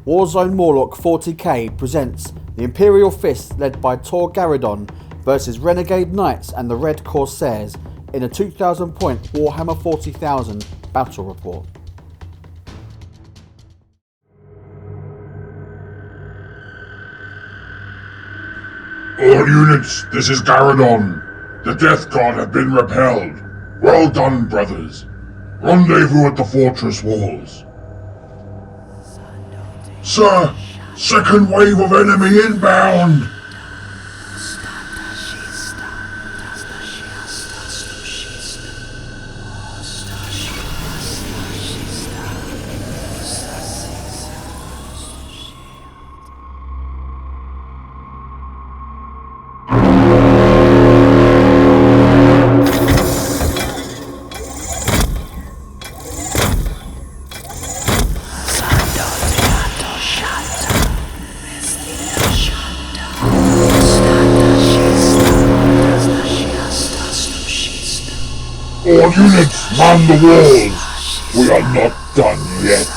Warzone Morloc 40k presents the Imperial Fists led by Tor Garadon versus Renegade Knights and the Red Corsairs in a 2,000 point Warhammer 40,000 battle report. All units, this is Garadon. The Death God have been repelled. Well done, brothers. Rendezvous at the fortress walls. Sir, second wave of enemy inbound. All units, man the walls! We are not done yet!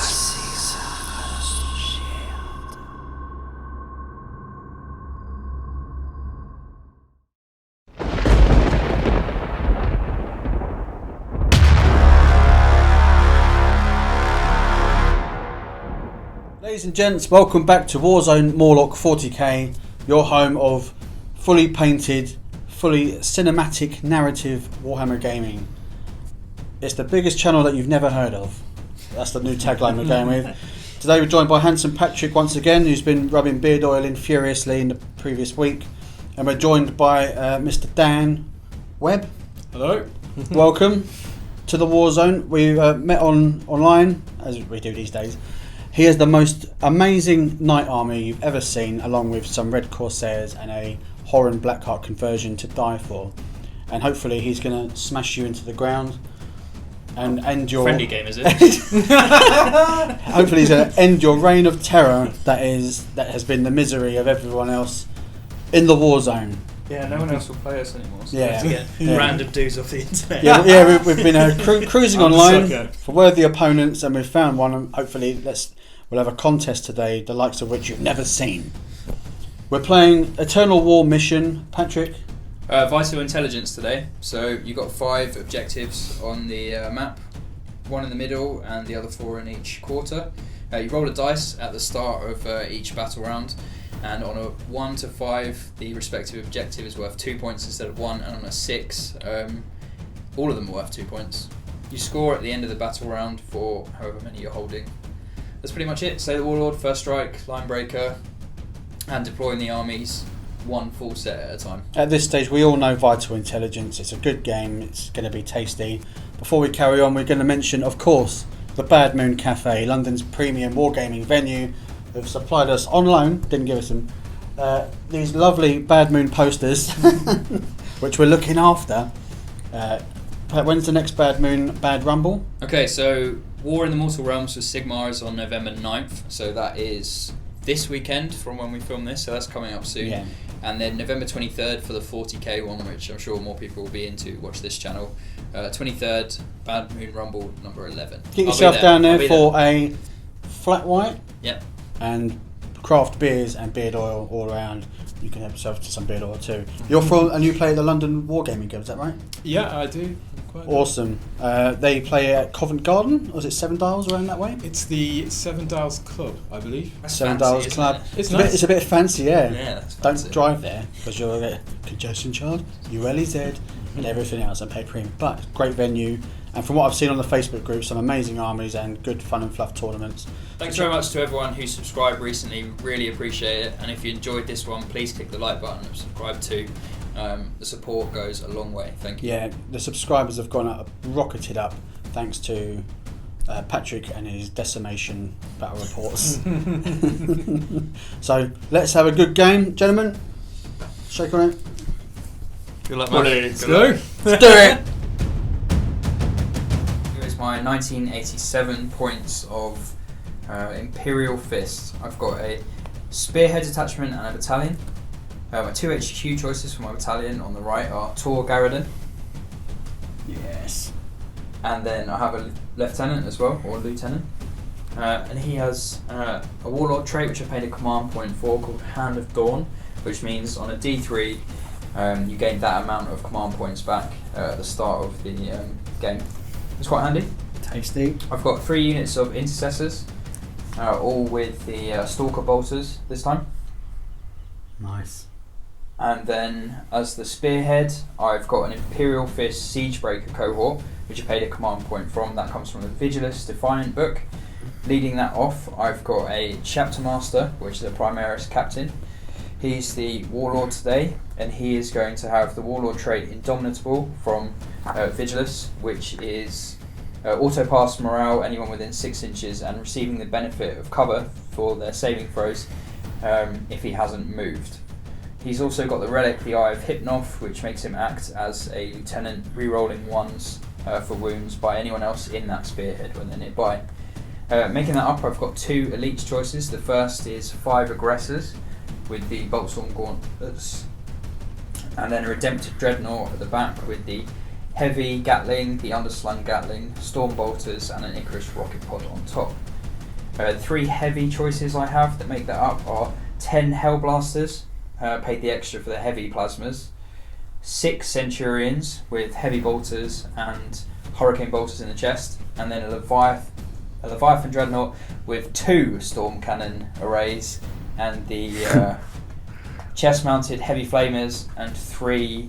Ladies and gents, welcome back to Warzone Morloc 40k, your home of fully painted, fully cinematic narrative Warhammer gaming. It's the biggest channel that you've never heard of. That's the new tagline we're going with. Today we're joined by handsome Patrick once again, who's been rubbing beard oil in furiously in the previous week. And we're joined by Mr. Dan Webb. Hello. Welcome to the Warzone. We met online, as we do these days. He has the most amazing knight army you've ever seen, along with some Red Corsairs and a Huron Blackheart conversion to die for. And hopefully he's going to smash you into the ground and end your... Friendly game, is it? Hopefully he's going to end your reign of terror that has been the misery of everyone else in the war zone. Yeah, no one else will play us anymore. So Yeah. we have to get random dudes off the internet. Yeah, we've been cruising online for worthy opponents, and we've found one, and hopefully we'll have a contest today, the likes of which you've never seen. We're playing Eternal War Mission. Patrick? Vital Intelligence today. So you've got 5 objectives on the map, 1 in the middle and the other 4 in each quarter. You roll a dice at the start of each battle round, and on a 1 to 5 the respective objective is worth 2 points instead of 1, and on a 6 all of them are worth 2 points. You score at the end of the battle round for however many you're holding. That's pretty much it. Slay the Warlord, First Strike, Line Breaker, and deploying the armies 1 full set at a time. At this stage, we all know Vital Intelligence. It's a good game. It's going to be tasty. Before we carry on, we're going to mention, of course, the Bad Moon Cafe, London's premium wargaming venue, who've supplied us on loan, didn't give us them, these lovely Bad Moon posters, which we're looking after. When's the next Bad Moon Bad Rumble? Okay, so War in the Mortal Realms with Sigmar is on November 9th, so that is this weekend from when we film this, so that's coming up soon. Yeah. And then November 23rd for the 40k one, which I'm sure more people will be into, watch this channel. 23rd, Bad Moon Rumble number 11. Get yourself down there for a flat white. Yep. And craft beers and beard oil all around. You can help yourself to some beard oil too. You're from, and you play at the London Wargaming Guild, is that right? Yeah, I do. Awesome. They play at Covent Garden, or is it Seven Dials around that way? It's the Seven Dials Club, I believe. That's Seven fancy, Dials isn't Club. it? It's a nice. bit, it's a bit fancy, yeah. Yeah, that's fancy. Don't drive there because you'll get congestion charge, ULEZ, and everything else, and pay premium. But great venue, and from what I've seen on the Facebook group, some amazing armies and good fun and fluff tournaments. Thanks very much to everyone who subscribed recently, really appreciate it. And if you enjoyed this one, please click the like button and subscribe too. The support goes a long way, thank you. Yeah, the subscribers have gone up, rocketed up, thanks to Patrick and his decimation battle reports. So let's have a good game, gentlemen. Shake on it. Good luck, man. Let's go. Let's do it. Here's my 1987 points of Imperial Fists. I've got a Spearhead detachment and a battalion. My 2 HQ choices for my battalion on the right are Tor Garadon. Yes. And then I have a lieutenant as well, or lieutenant. and he has a Warlord trait which I paid a command point for called Hand of Dawn, which means on a D3 you gain that amount of command points back at the start of the game. It's quite handy. Tasty. I've got 3 units of Intercessors, all with the Stalker Bolters this time. Nice. And then as the Spearhead, I've got an Imperial Fists Siegebreaker cohort, which I paid a command point from. That comes from the Vigilus Defiant book. Leading that off, I've got a Chapter Master, which is a Primaris Captain. He's the Warlord today, and he is going to have the Warlord trait Indomitable from Vigilus, which is auto-pass morale anyone within 6 inches and receiving the benefit of cover for their saving throws if he hasn't moved. He's also got the relic, the Eye of Hypnoth, which makes him act as a lieutenant, re-rolling 1s for wounds by anyone else in that spearhead when they're nearby. Making that up, I've got 2 elite choices. The first is 5 aggressors with the Boltstorm Gauntlets, and then a Redempted Dreadnought at the back with the Heavy Gatling, the Underslung Gatling, Storm Bolters, and an Icarus Rocket Pod on top. The 3 heavy choices I have that make that up are 10 Hellblasters, paid the extra for the heavy plasmas, 6 Centurions with heavy bolters and hurricane bolters in the chest, and then a Leviathan Dreadnought with 2 storm cannon arrays and the chest-mounted heavy flamers and 3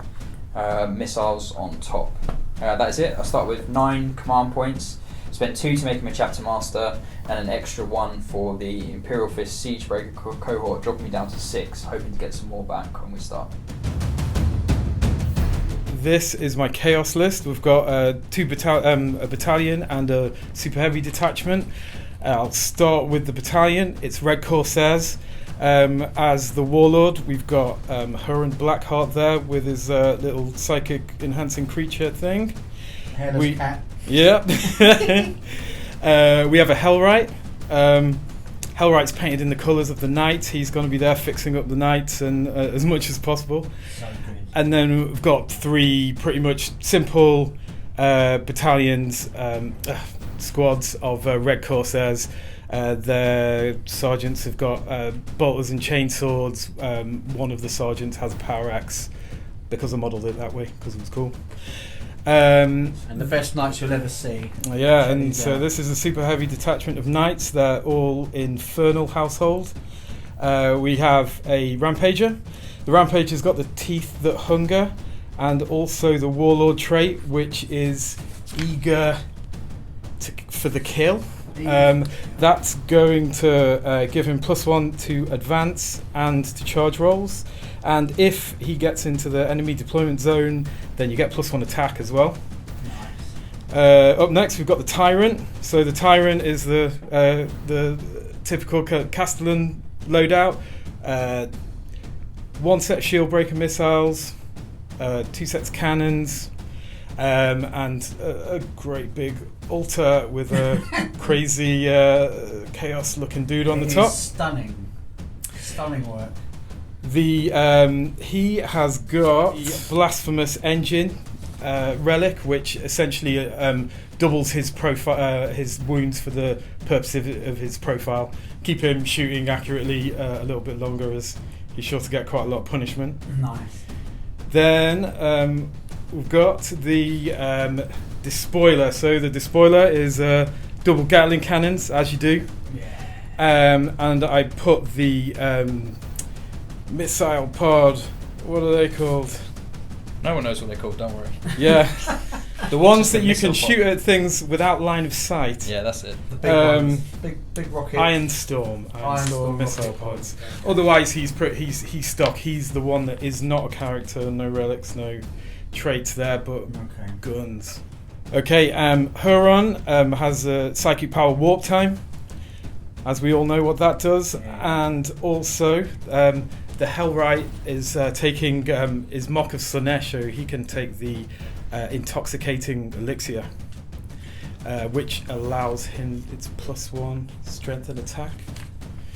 missiles on top. That is it. I start with 9 command points. Spent 2 to make him a Chapter Master and an extra 1 for the Imperial Fist Siegebreaker cohort, dropping me down to 6, hoping to get some more back when we start. This is my Chaos list. We've got a battalion and a super heavy detachment. I'll start with the battalion. It's Red Corsairs. As the Warlord, we've got Huron Blackheart there with his little psychic enhancing creature thing. Hairless cat. Yeah. We have a Hellwright. Hellwright's painted in the colours of the Knight. He's going to be there fixing up the Knights and as much as possible. So good. And then we've got 3 pretty much simple battalions, squads of Red Corsairs. Their sergeants have got bolters and chainswords. One of the sergeants has a power axe because I modelled it that way because it was cool. And the best knights you'll ever see. Yeah, and so this is a super heavy detachment of knights. They're all infernal household. We have a Rampager. The Rampager's got the teeth that hunger, and also the Warlord trait, which is eager for the kill. That's going to give him +1 to advance and to charge rolls. And if he gets into the enemy deployment zone, then you get +1 attack as well. Nice. Up next, we've got the Tyrant. So the Tyrant is the typical Castellan loadout. 1 set shield breaker missiles, 2 sets cannons, and a great big altar with a crazy chaos looking dude on the top. Stunning work. He has got Blasphemous Engine relic, which essentially doubles his profile, his wounds for the purpose of his profile. Keep him shooting accurately a little bit longer, as he's sure to get quite a lot of punishment. Nice. Then we've got the Despoiler. So the Despoiler is double Gatling cannons, as you do. Yeah. And I put the missile pod. What are they called? No one knows what they're called, don't worry. Yeah. The ones that you missile can shoot pod. at things without line of sight. Yeah, that's it. The big ones. Big rocket. Iron Storm missile rocket pods. Okay. Otherwise, he's stock. He's the one that is not a character. No relics, no traits there, but guns. Okay. Huron has a psychic power warp time, as we all know what that does, and also the Hellwright is taking is Mock of Slanesh, so he can take the intoxicating elixir, which allows him its +1 strength and attack.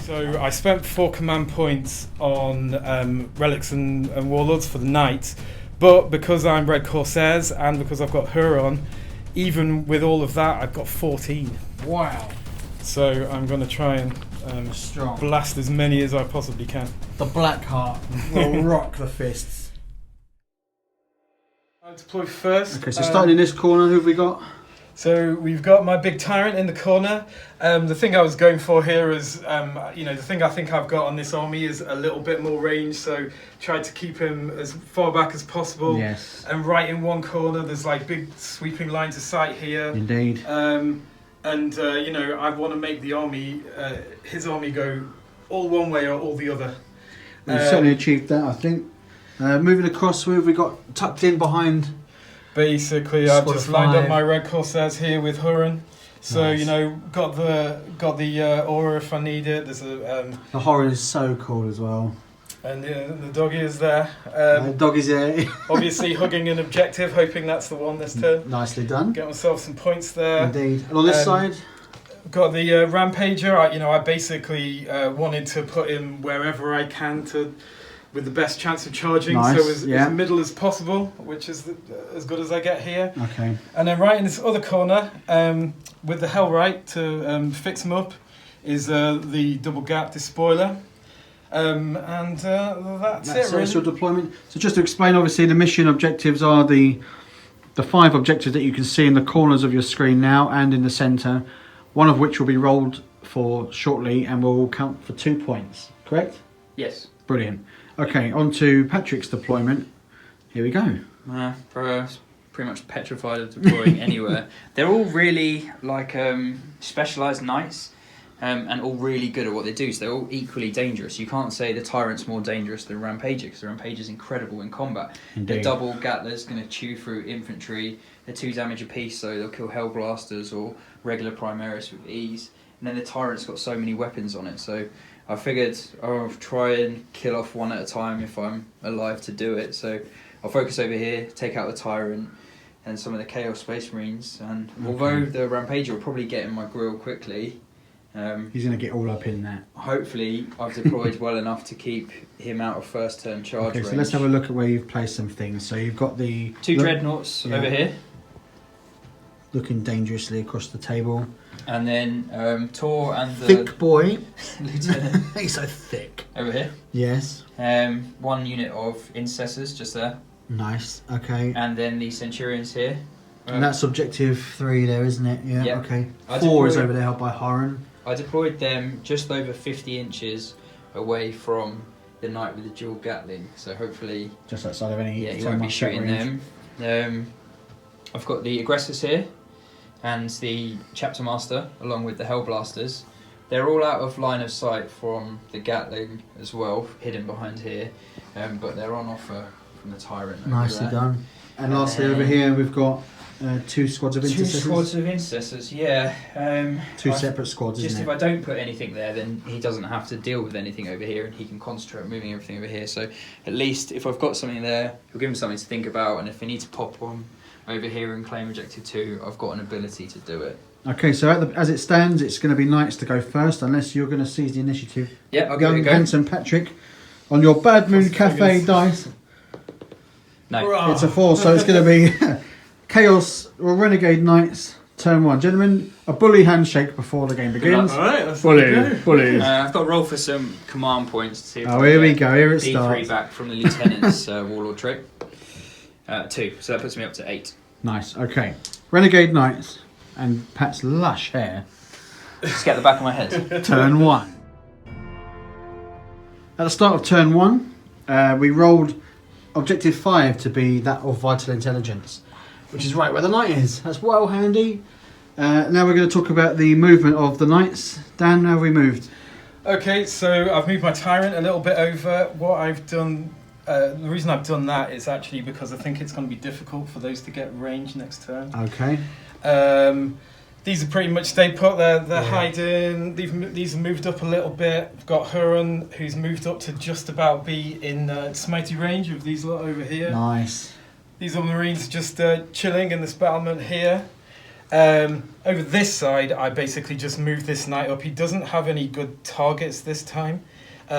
So I spent 4 command points on relics and warlords for the knight, but because I'm Red Corsairs and because I've got Huron, even with all of that, I've got 14. Wow. So I'm going to try and Strong. blast as many as I possibly can. The Blackheart will rock the fists. I'll deploy first. Okay, so starting in this corner, who have we got? So we've got my big tyrant in the corner. The thing I was going for here is, the thing I think I've got on this army is a little bit more range. So tried to keep him as far back as possible. Yes. And right in one corner, there's like big sweeping lines of sight here. Indeed. I want to make the army, his army, go all one way or all the other. We've certainly achieved that, I think. Moving across, who have we got tucked in behind? Basically, I've Squad just of lined up five. my red Corsairs here with Huron. So Nice. got the aura if I need it. There's a The horror is so cool as well. and the doggy is there. Dog is there. Obviously hugging an objective, hoping that's the one this turn. Nicely done. Get myself some points there. Indeed. And on this side? Got the Rampager. I basically wanted to put him wherever I can with the best chance of charging. Nice, So as yeah. middle as possible, which is as good as I get here. Okay. And then right in this other corner, with the Hellright to fix him up, is the double gap despoiler. That's it, really. Your deployment. So just to explain, obviously the mission objectives are the 5 objectives that you can see in the corners of your screen now and in the centre, one of which will be rolled for shortly and will count for 2 points, correct? Yes. Brilliant. Okay, on to Patrick's deployment. Here we go. Pretty much petrified of deploying anywhere. They're all really specialised knights, and all really good at what they do. So they're all equally dangerous. You can't say the Tyrant's more dangerous than Rampager, because the Rampager's incredible in combat. Indeed. The double Gatler's going to chew through infantry. They're 2 damage apiece, so they'll kill Hellblasters or regular Primaris with ease. And then the Tyrant's got so many weapons on it, so I figured I'll try and kill off one at a time if I'm alive to do it. So I'll focus over here, take out the Tyrant and some of the Chaos Space Marines. And although the Rampager will probably get in my grill quickly, He's going to get all up in that. hopefully I've deployed well enough to keep him out of first turn charge Okay, range. so let's have a look at where you've placed some things. So you've got the 2 Dreadnoughts Yeah. over here. looking dangerously across the table. And then Tor and the Thick boy. Lieutenant He's so thick. over here. Yes. 1 unit of Intercessors just there. Nice. Okay. And then the Centurions here. And that's objective 3 there, isn't it? Yeah. Yep. Okay. I 4 is deployed- over there, held by Huron. I deployed them just over 50 inches away from the knight with the dual Gatling, so hopefully Just outside of any. he won't be shooting them. I've got the Aggressors here and the Chapter Master along with the Hellblasters. They're all out of line of sight from the Gatling as well, hidden behind here, but they're on offer from the Tyrant over Nicely there. done. And lastly, over here we've got 2 squads of 2 intercessors. squads of Intercessors, yeah. 2 I- separate squads, Just isn't if it? I don't put anything there, then he doesn't have to deal with anything over here, and he can concentrate on moving everything over here. So at least if I've got something there, it'll give him something to think about, and if I need to pop one over here and claim objective 2, I've got an ability to do it. Okay, so as it stands, it's going to be knights to go first, unless you're going to seize the initiative. Yeah, I'll give it a Young, go. handsome Patrick, on your Bad Moon Cafe dice, No. it's a 4, so it's going to be Chaos or Renegade Knights, turn 1. Gentlemen, a bully handshake before the game begins. Alright, let's Bully, bully. I've got to roll for some command points to see if Oh, I here we get go, here it D3 starts. back from the Lieutenant's Warlord trait. 2, so that puts me up to 8. Nice, okay. Renegade Knights and Pat's lush hair, Just get the back of my head. turn 1. At the start of turn 1, we rolled objective 5 to be that of vital intelligence, which is right where the knight is. That's well handy. Now we're going to talk about the movement of the knights. Dan, how have we moved? Okay, so I've moved my Tyrant a little bit over. What I've done, the reason I've done that is actually because I think it's going to be difficult for those to get range next turn. Okay. These are pretty much stayed put. They're hiding. These have moved up a little bit. I've got Huron, who's moved up to just about be in smitey range of these lot over here. Nice. These are Marines just chilling in this battlement here. Over this side, I basically just moved this knight up. He doesn't have any good targets this time,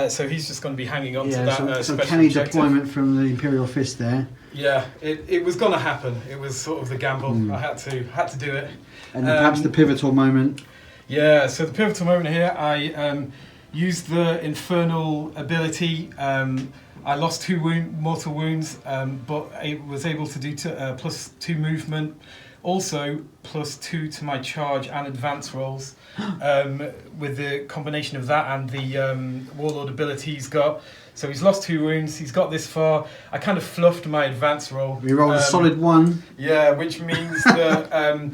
so he's just going to be hanging on to that some special canny objective. deployment from the Imperial Fist there. Yeah, it was going to happen. It was sort of the gamble. I had to do it. And perhaps the pivotal moment. Yeah, so the pivotal moment here, I used the Infernal ability. I lost 2 mortal wounds, but I was able to do +2 movement. Also, +2 to my charge and advance rolls. With the combination of that and the Warlord ability he's got. So he's lost 2 wounds, he's got this far. I kind of fluffed my advance roll. We rolled a solid 1. Yeah, which means that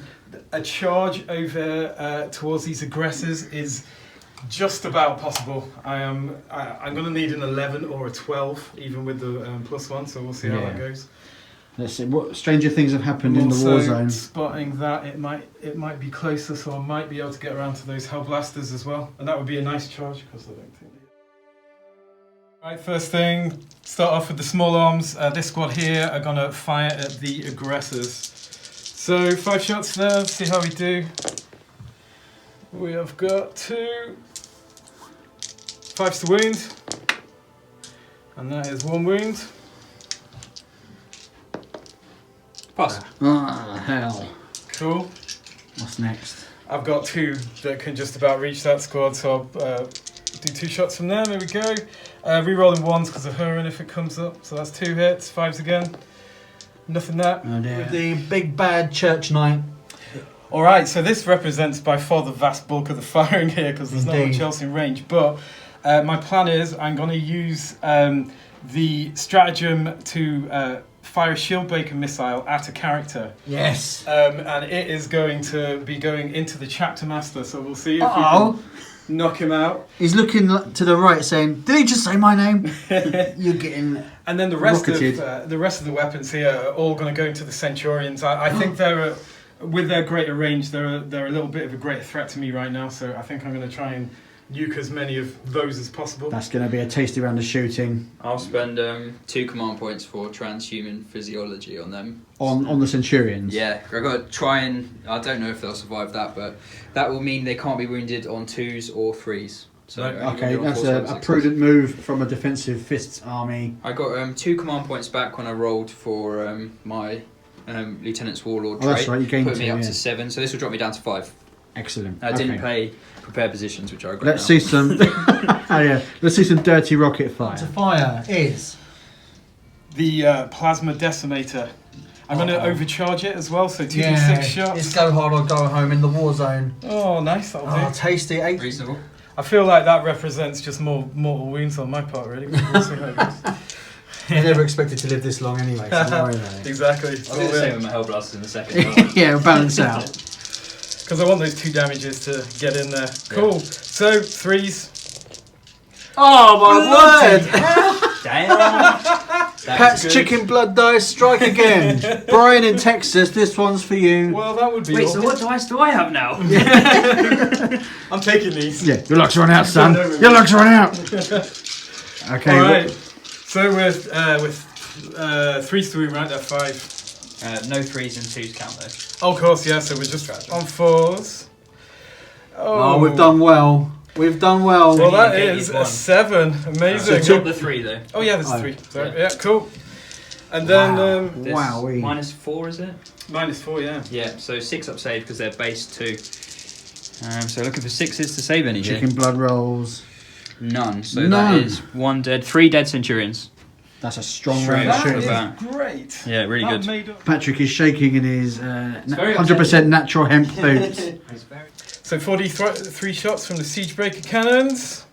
a charge over towards these aggressors is just about possible. I'm going to need an 11 or a 12, even with the +1, so we'll see how that goes. Let's see, what stranger things have happened I'm in the also Warzone. spotting that it might be closer, so I might be able to get around to those Hellblasters as well, and that would be a nice charge because I don't think. Right, first thing, start off with the small arms. This squad here are gonna fire at the aggressors. So 5 shots there. See how we do. We have got 2 5s to wound, and that is 1 wound. Pass. Ah, hell. Cool. What's next? I've got 2 that can just about reach that squad, so I'll do 2 shots from there. There we go. Rerolling 1s because of Huron if it comes up. So that's 2 hits, 5s again. Nothing there. Oh dear. With the big bad church knight. Alright, so this represents by far the vast bulk of the firing here because there's not much else in range. But my plan is I'm going to use the stratagem to fire a shield breaker missile at a character. Yes. And it is going to be going into the chapter master, so we'll see if we can knock him out. He's looking to the right saying, did he just say my name? You're getting And then the rest rocketed. of the weapons here are all going to go into the Centurions. I think they're with their greater range, they're a little bit of a greater threat to me right now. So I think I'm going to try and nuke as many of those as possible. That's going to be a tasty round of shooting. I'll spend 2 command points for transhuman physiology on them. On the Centurions? Yeah, I've got to try and... I don't know if they'll survive that, but that will mean they can't be wounded on 2s or 3s. So Right. only Okay, wounded on that's 4s or a 6s. prudent move from a defensive fists army. I got 2 command points back when I rolled for my Lieutenant's Warlord Oh, that's trait. right, you gained Put me 2, up yeah. to 7, so this will drop me down to 5. Excellent. I didn't Okay. play prepare positions, which I got Let's now. see some. Oh yeah, let's see some dirty rocket fire. To fire is. The plasma decimator. I'm going to overcharge it as well, so 2d6 It's shots. go hard or go home in the war zone. Oh, nice, that'll Oh, do. tasty. 8. Reasonable. I feel like that represents just more mortal wounds on my part, really. We'll see how it goes. I never expected to live this long anyway. So don't worry about it. Exactly. I'll do the same with my Hellblasters in a second. Yeah, balance out. Because I want those 2 damages to get in there. Cool. So, 3s. Oh my word! Damn. Pat's chicken blood dice strike again. Brian in Texas, this one's for you. Well, that would be Wait, all. so what dice do I have now? I'm taking these. Yeah, your luck's run out, son. Your luck's run out. Okay. Alright. So, with 3s through, right? They're 5. No 3s and 2s count though. Oh, of course, yeah, so we're just on 4s. Oh, we've done well. We've done well. Well, that Okay, is you've a won. 7. Amazing. So drop the 3 though. Oh, yeah, there's Oh, 3. Sorry. yeah. Yeah, cool. And then This Wowee. -4 is it? -4, yeah. Yeah, so 6 up save because they're base 2. So looking for 6s to save any here. Chicken blood rolls. None. So None. that is 1 dead, 3 dead Centurions. That's a strong Straight round of off That the is shooting. bat. great. Yeah, really That good. made up. Patrick is shaking in his very 100% natural hemp boots. So 43 shots from the siege breaker cannons.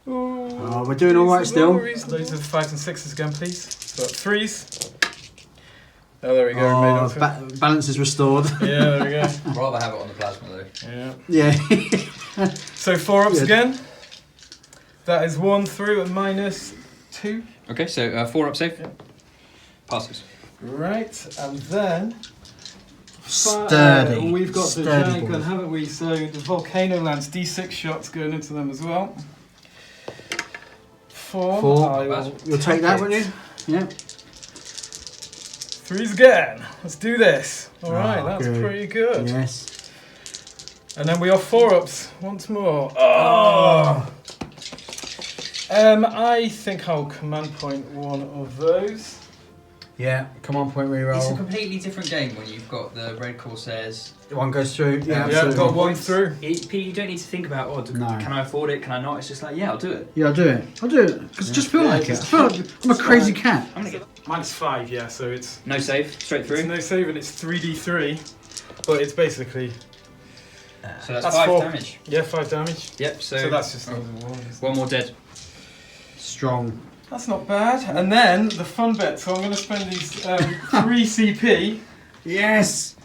Ooh, Oh, we're doing all right reasonable, still. reasonable. Those are the 5s and 6s again, please. So 3s. Oh, there we go. Oh, made up to it. balance is restored. Yeah, there we go. I'd rather have it on the plasma though. Yeah. Yeah. So 4 ups Good. again. That is 1 through at -2. Okay, so 4 up save. Yeah. Passes. Right, and then Sturdy. we've got the Sturdy giant gun, boys. haven't we? So the volcano lands D6 shots going into them as well. 4. 4. I will You'll take that, it. won't you? Yeah. 3s again. Let's do this. All right, Oh, that's good. pretty good. Yes. And then we are 4 ups once more. Oh. I think I'll command point one of those. Yeah, command point It's a reroll. completely different game when you've got the red Corsairs. One goes through. Yeah, Yeah, absolutely. got one through. You don't need to think about, No. can I afford it? Can I not? It's just like, yeah, I'll do it. Yeah, I'll do it. I'll do it. Because I just feel like it. I feel like I'm a crazy cat. I'm gonna get -5, yeah, so it's no save, straight through. no save and it's 3d3, but it's basically So that's That's 5 4. damage. 5 damage. Yep, So that's just another one. one more dead. Strong. That's not bad. And then the fun bit. So I'm going to spend these 3 CP, Yes!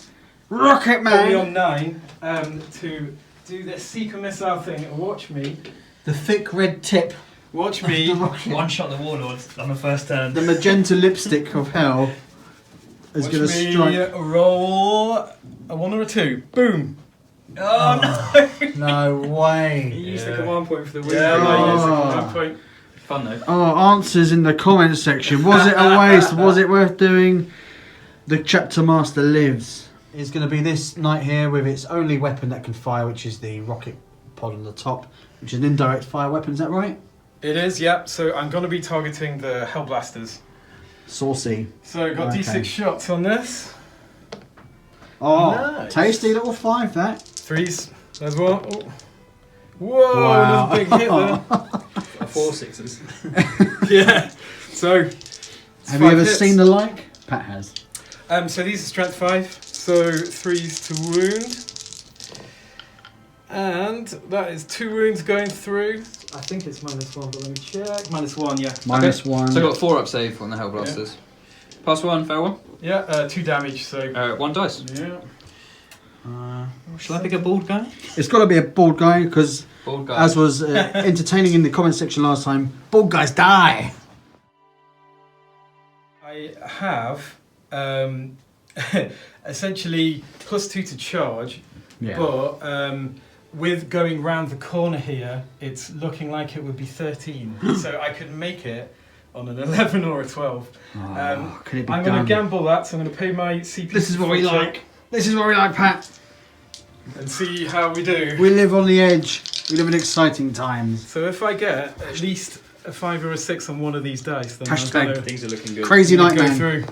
Rocket probably Man! on 9, to do this seeker missile thing. And watch me. The thick red tip. Watch The me. rocket. One shot the Warlord on the first turn. The magenta lipstick of hell is Watch going to me strike. roll a 1 or a 2. Boom. Oh no! No way. You used the command point for the win. Yeah, Oh. no, yes, I can point. Fun though. Oh, answers in the comments section. Was it a waste? Was it worth doing? The chapter master lives. It's going to be this knight here with its only weapon that can fire, which is the rocket pod on the top, which is an indirect fire weapon. Is that right? It is, yep. So I'm going to be targeting the Hellblasters. Saucy. So I've got Okay. D6 shots on this. Oh, Nice. tasty little 5 that. 3s. There's one. Oh. Whoa, Wow. there's a big hit there. 4 6s. Yeah. So. it's Have you 5 ever hits. seen the like? Pat has. So these are strength 5. So 3s to wound. And that is 2 wounds going through. I think it's -1, but let me check. -1, yeah. -1. So I got 4 up save on the Hellblasters. Pass 1, fail 1. Yeah, 2 damage. So 1 dice. yeah. Shall I pick a bald guy? It's got to be a bald guy because, Bald guy. as was entertaining in the comment section last time, bald guys die. I have essentially +2 to charge, but with going round the corner here, it's looking like it would be 13. So I could make it on an 11 or a 12. Oh, can it be I'm going done? to gamble that, so I'm going to pay my CP. This is what we like. This is what we like, Pat. And see how we do. We live on the edge. We live in exciting times. So if I get at least a 5 or a 6 on one of these dice, then Hashtag I'm going Things are looking good. Crazy to night go man. through.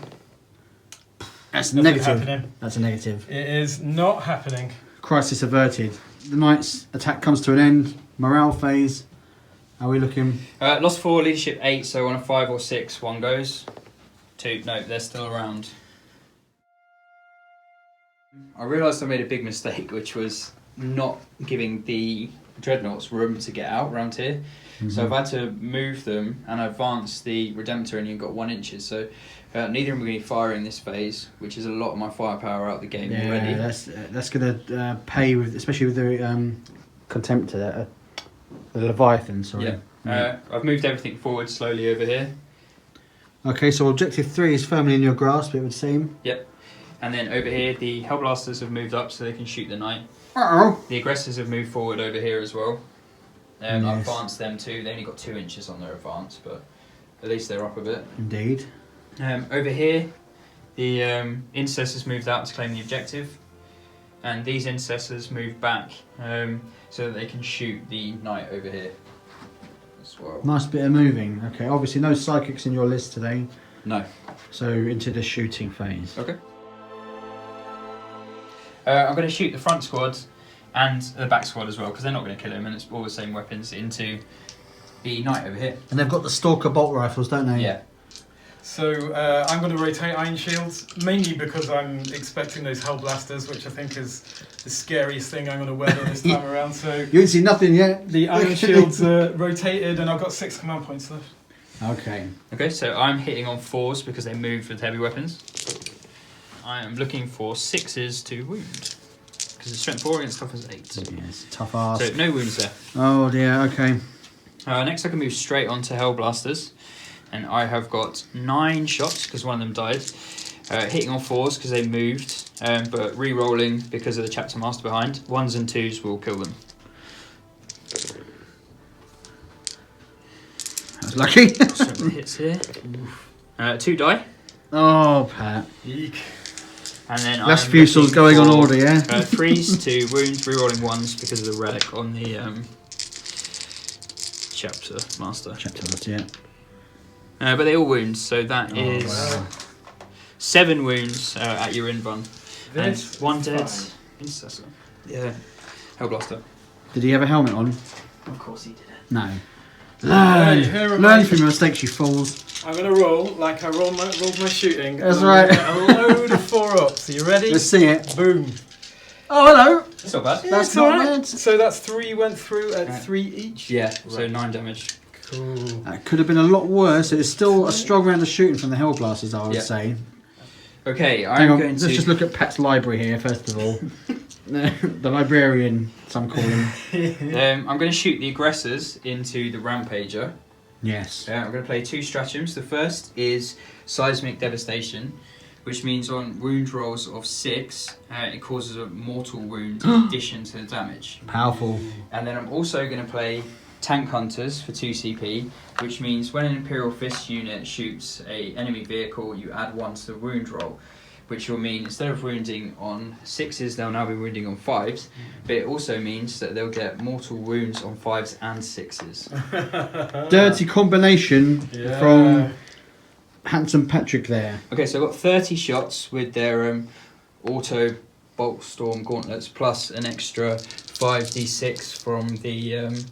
That's Nothing negative. happening. That's a negative. It is not happening. Crisis averted. The knight's attack comes to an end. Morale phase. Are we looking? Lost 4, leadership 8, so on a 5 or 6, 1 goes. 2, no, they're still around. I realised I made a big mistake, which was not giving the dreadnoughts room to get out around here. So I've had to move them and advance the Redemptor, and you've got 1 inches. So neither of them are going to be firing this phase, which is a lot of my firepower out of the game already. that's going to pay with, especially with the contempt to that. The Leviathan, sorry. Yeah. I've moved everything forward slowly over here. Okay, so objective 3 is firmly in your grasp, it would seem. Yep. And then over here, the Hellblasters have moved up so they can shoot the knight. Uh-oh. The aggressors have moved forward over here as well. I've Yes. advanced them too. They only got 2 inches on their advance, but at least they're up a bit. Indeed. Over here, the intercessors moved out to claim the objective, and these intercessors moved back so that they can shoot the knight over here as well. Nice bit of moving. Okay, obviously no psychics in your list today, No. so into the shooting phase. Okay. I'm going to shoot the front squad and the back squad as well, because they're not going to kill him, and it's all the same weapons into the knight over here. And they've got the Stalker bolt rifles, don't they? Yeah. So I'm going to rotate Iron Shields, mainly because I'm expecting those Hellblasters, which I think is the scariest thing I'm going to weather this time around. So You ain't seen nothing yet. the Iron Shields are rotated, and I've got 6 command points left. Okay. Okay, so I'm hitting on 4s because they moved with heavy weapons. I am looking for 6s to wound, because it's strength 4 against toughness 8. Yes, tough ass. So no wounds there. Oh dear, okay. Next I can move straight on to Hellblasters, and I have got 9 shots because one of them died. Hitting on 4s because they moved, but re-rolling because of the chapter master behind. 1s and 2s will kill them. That's lucky. Some hits here. 2 die, Oh, Pat. Eek. and then Last I'm fusils looking going on for, order, yeah? 3s to wounds, re-rolling 1s because of the relic on the chapter master. Chapter, that's it. But they all wound, so that is wow. 7 wounds at your end run. And This 1 is dead. fine. Intercessor. Yeah. Hellblaster. Did he have a helmet on? Of course he didn't. No. Learn! here are Learn my- from your mistakes, you fools. I'm gonna roll like I rolled my shooting. and That's I'm right. gonna get a load of 4-ups. Are you ready? Let's see it. Boom. Oh, hello! That's not bad. That's It's not alright. bad. So that's 3 went through at Right. 3 each. Yeah, so Right. 9 damage. Cool. That could have been a lot worse. It's still a strong round of shooting from the Hellblasters, I would Yeah. say. Okay, Hang I'm on, going let's to. just look at Pat's library here, first of all. The librarian, some call him. I'm going to shoot the aggressors into the Rampager. Yes. I'm going to play 2 stratagems. The first is Seismic Devastation, which means on wound rolls of 6, it causes a mortal wound in addition to the damage. Powerful. And then I'm also going to play Tank Hunters for 2 CP, which means when an Imperial Fists unit shoots a enemy vehicle, you add 1 to the wound roll, which will mean instead of wounding on 6s, they'll now be wounding on 5s, but it also means that they'll get mortal wounds on 5s and 6s. Dirty combination Yeah. from Handsome Patrick there. Okay, so I've got 30 shots with their auto bolt storm gauntlets, plus an extra 5d6 from the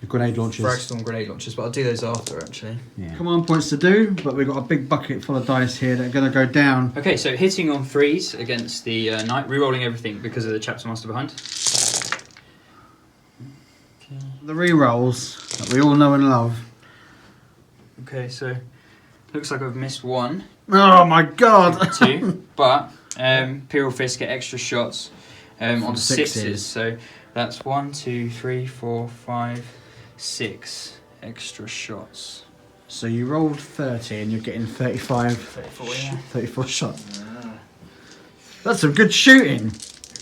The grenade launchers. Fragstorm grenade launchers, but I'll do those after actually. Yeah. Command points to do, but we've got a big bucket full of dice here that are going to go down. Okay, so hitting on 3s against the knight, rerolling everything because of the chapter master behind. The re-rolls that we all know and love. Okay, so looks like I've missed 1, Oh my god! 2, but Imperial Fists get extra shots on From 6s. sixes. So that's 1, 2, 3, 4, 5, 6 extra shots. So you rolled 30 and you're getting 35, 34, yeah. 34 shots. That's some good shooting.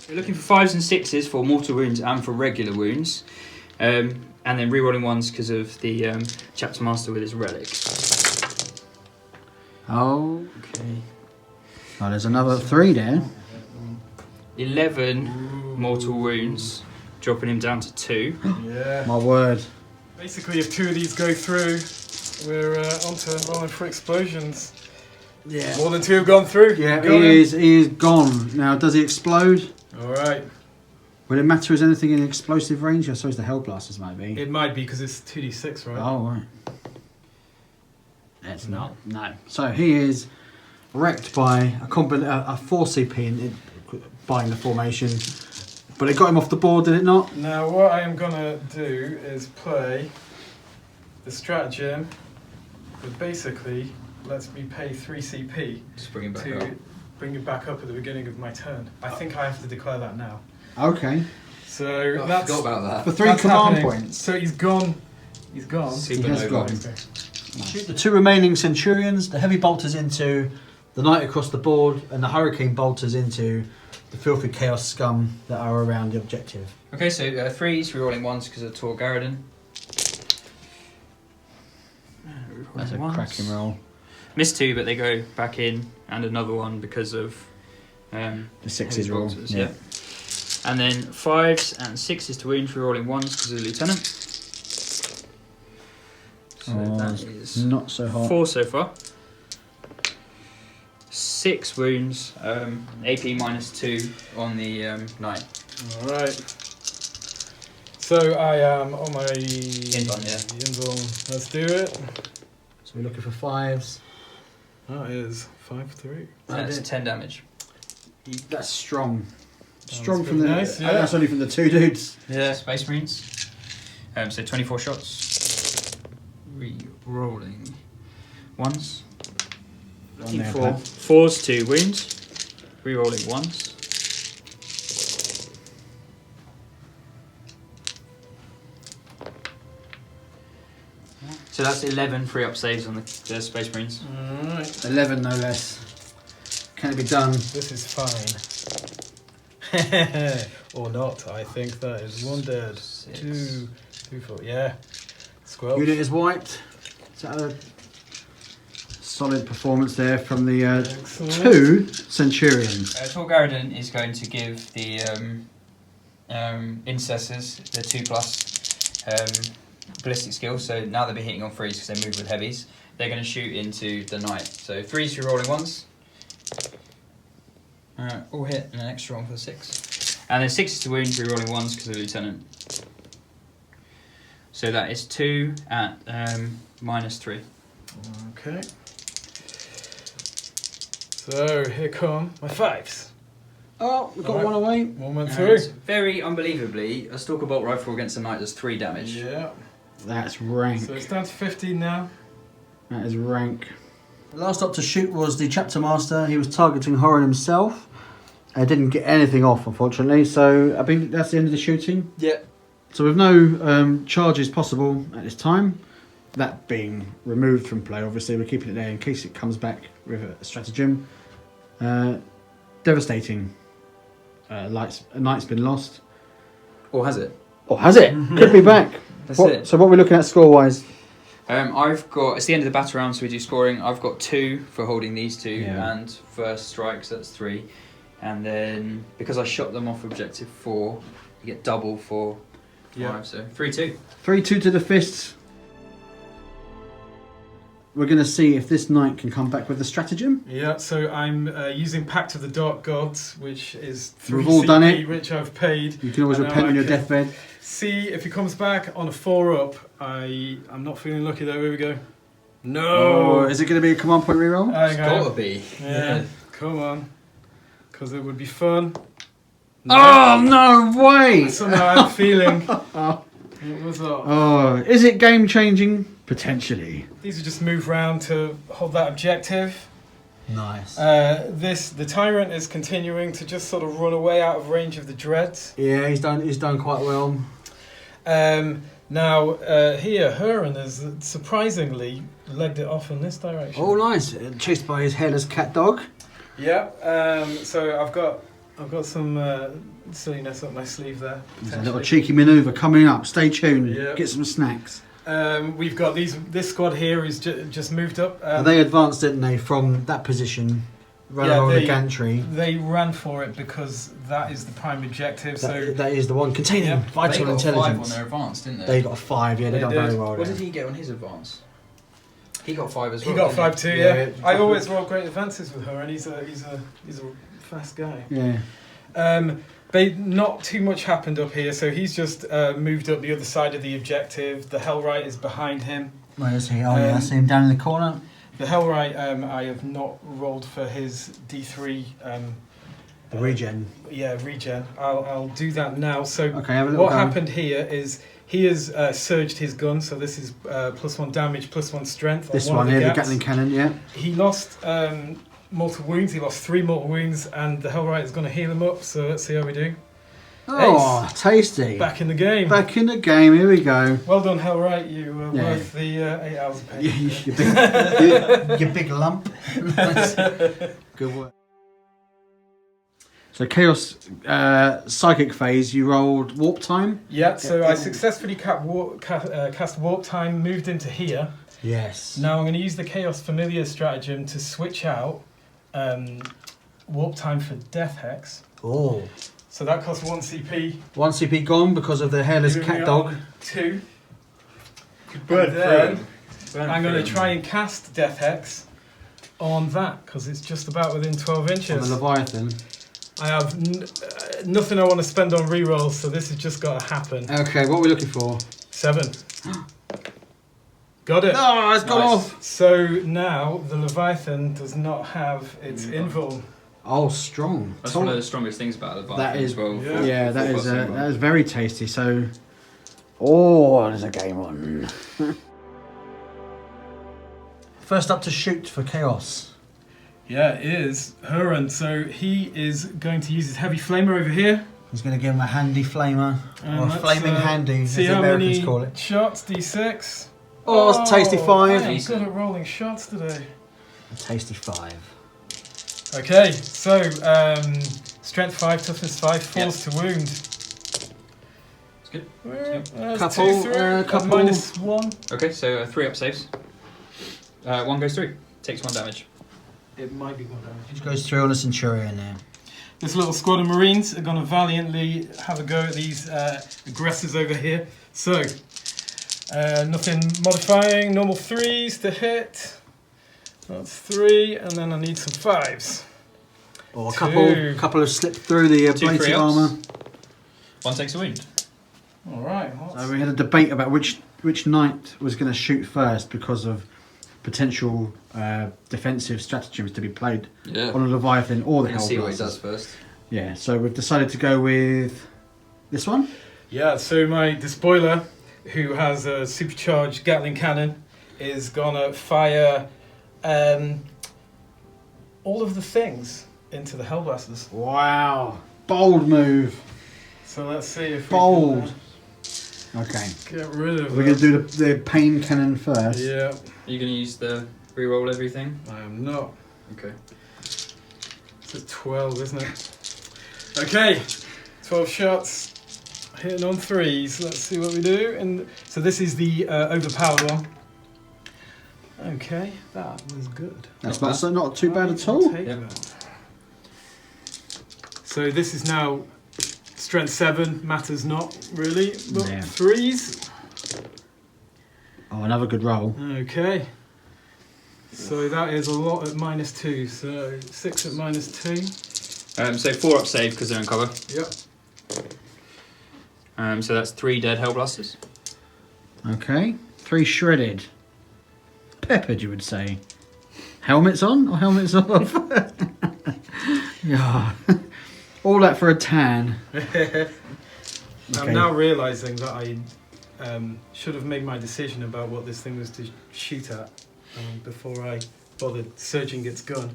We're looking for 5s and 6s for mortal wounds and for regular wounds. And then rerolling 1s because of the chapter master with his relics. Oh, Okay. oh there's another 3 there. 11 mortal wounds, dropping him down to 2. Yeah. My word. Basically, if 2 of these go through, we're onto rolling for explosions. Yeah. More than 2 have gone through. Yeah, Go he is gone. Now, does he explode? All right. Will it matter as anything in explosive range? I suppose the Hellblasters might be. It might be because it's 2d6, right? Oh, right. It's not. No. So he is wrecked by a 4 CP in buying the formation. But it got him off the board, did it not? Now, what I am going to do is play the stratagem that basically lets me pay 3 CP Just bring him back to up. bring it back up at the beginning of my turn. I think I have to declare that now. Okay. So I that's forgot about that. For 3 that's command happening. points. So he's gone. He's gone. He has Supernova. gone. Shoot the 2 remaining Centurions, the heavy bolters into the Knight across the board, and the Hurricane bolters into the filthy chaos scum that are around the objective. Okay, so 3s, rerolling 1s because of Tor Garadon. That's a Rerolling cracking roll. Missed 2, but they go back in, and another one because of The 6s heavy roll. bolters, yeah. And then 5s and 6s to wound, rerolling 1s because of the Lieutenant. So that It's is not so hot. 4 so far. 6 wounds, AP -2 on the knight. All right. So I am on my Invuln, yeah. Invuln. Let's do it. So we're looking for 5s. That is 5-3. That's 10 damage. That's strong. Sounds Strong from the. pretty nice, yeah. That's only from the 2 dudes. Yeah. Space Marines. So 24 shots. Re-rolling. 1s. On there, 4. Pat. 4s to wounds. Re-rolling 1s. So that's 11 free-up saves on the Space Marines. All right. 11 no less. Can it be done? This is fine. Or not. I think that is 1 dead. 6. 2, 3, 4. Yeah. Squelch. Unit is wiped. Is that a solid performance there from the Excellent. 2 Centurions? Tor Garadon is going to give the Incessors the 2+ ballistic skill, so now they'll be hitting on 3s because they move with heavies. They're going to shoot into the knight. So 3s rerolling 1s. All hit and an extra one for the 6. And then 6 is to wound, rerolling 1s because of the lieutenant. So that is 2 at -3. Okay. So here come my 5s. Oh, we've got Alright. one away. One went And through. very unbelievably, a Stalker Bolt Rifle against a Knight does 3 damage. Yeah. That's rank. So it's down to 15 now. That is rank. The last up to shoot was the Chapter Master. He was targeting Huron himself. Didn't get anything off, unfortunately. So I think that's the end of the shooting. Yeah. So with no charges possible at this time, that being removed from play, obviously we're keeping it there in case it comes back with a stratagem. Devastating. A knight's been lost. Or has it? Or has it? Could be back. That's What- it. So what are we looking at score-wise? I've got, it's the end of the battle round, so we do scoring. I've got 2 for holding these 2, Yeah. and first strikes, that's 3. And then, because I shot them off objective 4, you get double for 5, so 3-2. 3-2 to the fists. We're going to see if this knight can come back with a stratagem. Yeah, so I'm using Pact of the Dark Gods, which is 3 We've all CP, done it. which I've paid. You can always And now repent I on your can deathbed. See if he comes back on a 4-up. I'm not feeling lucky though. Here we go. Oh, No. is it going to be a command point reroll? Hang It's on. gotta be. Yeah, come on. Because it would be fun. Oh, no way! Somehow I have a feeling it was off. Oh, is it game changing? Potentially. These are just move round to hold that objective. Nice. The Tyrant is continuing to just sort of run away out of range of the Dreads. Yeah, he's done quite well. Now, here, Huron has surprisingly legged it off in this direction. Oh, nice. Chased by his hairless cat dog. Yeah, so I've got some silliness up my sleeve there. There's a little cheeky manoeuvre coming up. Stay tuned. Yeah. Get some snacks. We've got this squad here is just moved up. They advanced, didn't they, from that position, right along the gantry. They ran for it because that is the prime objective. So That is the one containing Yeah. vital They got a 5 intelligence. on their advance, didn't they? They got a 5, yeah, they They done did. very well What there. did he get on his advance? He got 5 as he well. got didn't 5 too. Yeah, Yeah, yeah. I always roll great advances with her, and he's a fast guy. Yeah. Not too much happened up here, so he's just moved up the other side of the objective. The Hellright is behind him. Where is he? Oh, yeah, I see him down in the corner. The Hellright, I have not rolled for his D3. The regen. Yeah, regen. I'll do that now. So Okay, have a little what go. happened here is he has surged his gun, so this is +1 damage, +1 strength. This on one of here, the gaps. Gatling cannon, yeah. He lost mortal wounds. He lost 3 mortal wounds, and the Hellright is going to heal him up. So let's see how we do. Oh, tasty. Back in the game. Back in the game, here we go. Well done, Hellright. You were Yeah. worth the 8 hours of pay. You big lump. Good work. So Chaos Psychic Phase, you rolled Warp Time. Yeah, so I successfully cast Warp Time, moved into here. Yes. Now I'm going to use the Chaos Familiar stratagem to switch out Warp Time for Death Hex. Oh. So that costs 1 CP. 1 CP gone because of the hairless Moving cat it dog. on 2. Burn And then through. I'm going to try and cast Death Hex on that because it's just about within 12 On the inches. Leviathan. I have nothing I want to spend on rerolls, so this has just got to happen. Okay, what are we looking for? 7. Got it. Oh, it's gone Nice. off. So now the Leviathan does not have its invul. Oh, strong. That's one of the strongest things about the That Leviathan is- as well. yeah. Yeah, that Full is plus invul. that is very tasty. So, oh, there's a game on. First up to shoot for Chaos. Yeah, it is Huron. So he is going to use his heavy flamer over here. He's going to give him a handy flamer. And Or a let's, flaming handy, as See the how Americans many call it. shots. D6. Oh, it's a tasty 5. I am good at rolling shots today. A tasty 5. Okay, so strength 5, toughness 5, falls to wound. It's good. That's Couple, 2 through, couple. -1. Okay, so 3 up saves. 1 goes through. Takes 1 damage. It might be good damage. Just goes through on a Centurion there. This little squad of Marines are going to valiantly have a go at these aggressors over here. So, nothing modifying, normal 3s to hit. That's 3, and then I need some 5s. Or a Two. couple have slipped through the Two plated free ups. armour. One takes a wound. All right. So we had a debate about which knight was going to shoot first because of potential defensive stratagems to be played Yeah. on a Leviathan or the Let's see what he Hellblasters. does first. Yeah, so we've decided to go with this one. Yeah, so my despoiler, who has a supercharged Gatling cannon, is gonna fire all of the things into the Hellblasters. Wow, bold move. So let's see if Bold. we Okay, can get rid of we're going to do the pain cannon first. Yeah, Are you going to use the reroll everything? I am not. Okay. It's a 12, isn't it? Okay, 12 shots, hitting on 3s. Let's see what we do. And so this is the overpowered one. Okay, that was good. That's Not not too bad at I'll all. take Yep. that. So this is now strength 7, matters not really, but Yeah. 3s. Oh, another good roll. Okay. So that is a lot at -2, so 6 at -2. So 4 up save because they're in cover. Yep. So that's 3 dead Hellblasters. Okay, 3 shredded. Peppered, you would say. Helmets on or helmets off? Yeah. All that for a tan. Okay. I'm now realising that I should have made my decision about what this thing was to shoot at before I bothered searching its gun.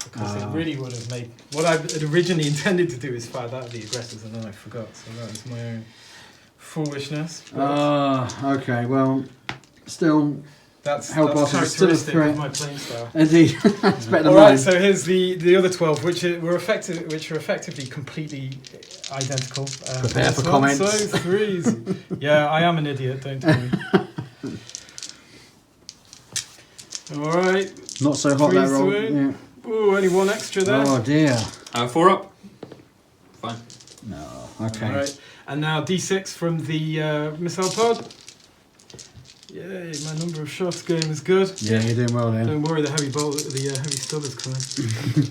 Because it really would have made... What I had originally intended to do is fire that at the aggressors, and then I forgot. So that was my own foolishness. Okay, well, still, That's Hellblasters are still a characteristic threat. of my playing style. indeed, it's better than All right, mine. so here's the other 12, which are effectively completely identical. Prepare for this one. comments. So 3s. Yeah, I am an idiot. Don't tell me. All right. Not so hot that 3s to roll. win. Yeah. Ooh, only 1 extra there. Oh dear. 4 up. Fine. No. Okay. All right, and now D6 from the missile pod. Yay, my number of shots game is good. Yeah, you're doing well there. Don't worry, the heavy stub is coming.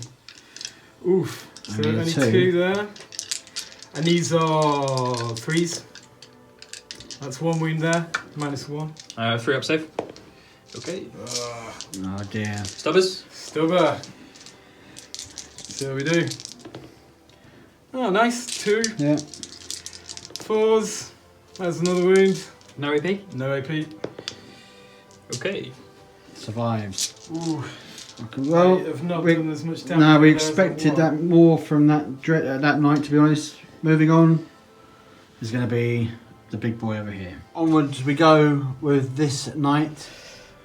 Oof. So Only only two. 2 there. And these are 3s. That's 1 wound there, -1. 3 up save. Okay. Oh dear. Stubbers. Stubber. See what we do. Oh, nice. 2 Yeah. 4s. That's another wound. No AP. No AP. Okay. Survives. Ooh. Okay, I well, have not we- done as much damage. no, we there as I expected want. that more from that night. To be honest, moving on is going to be the big boy over here. Onwards we go with this night.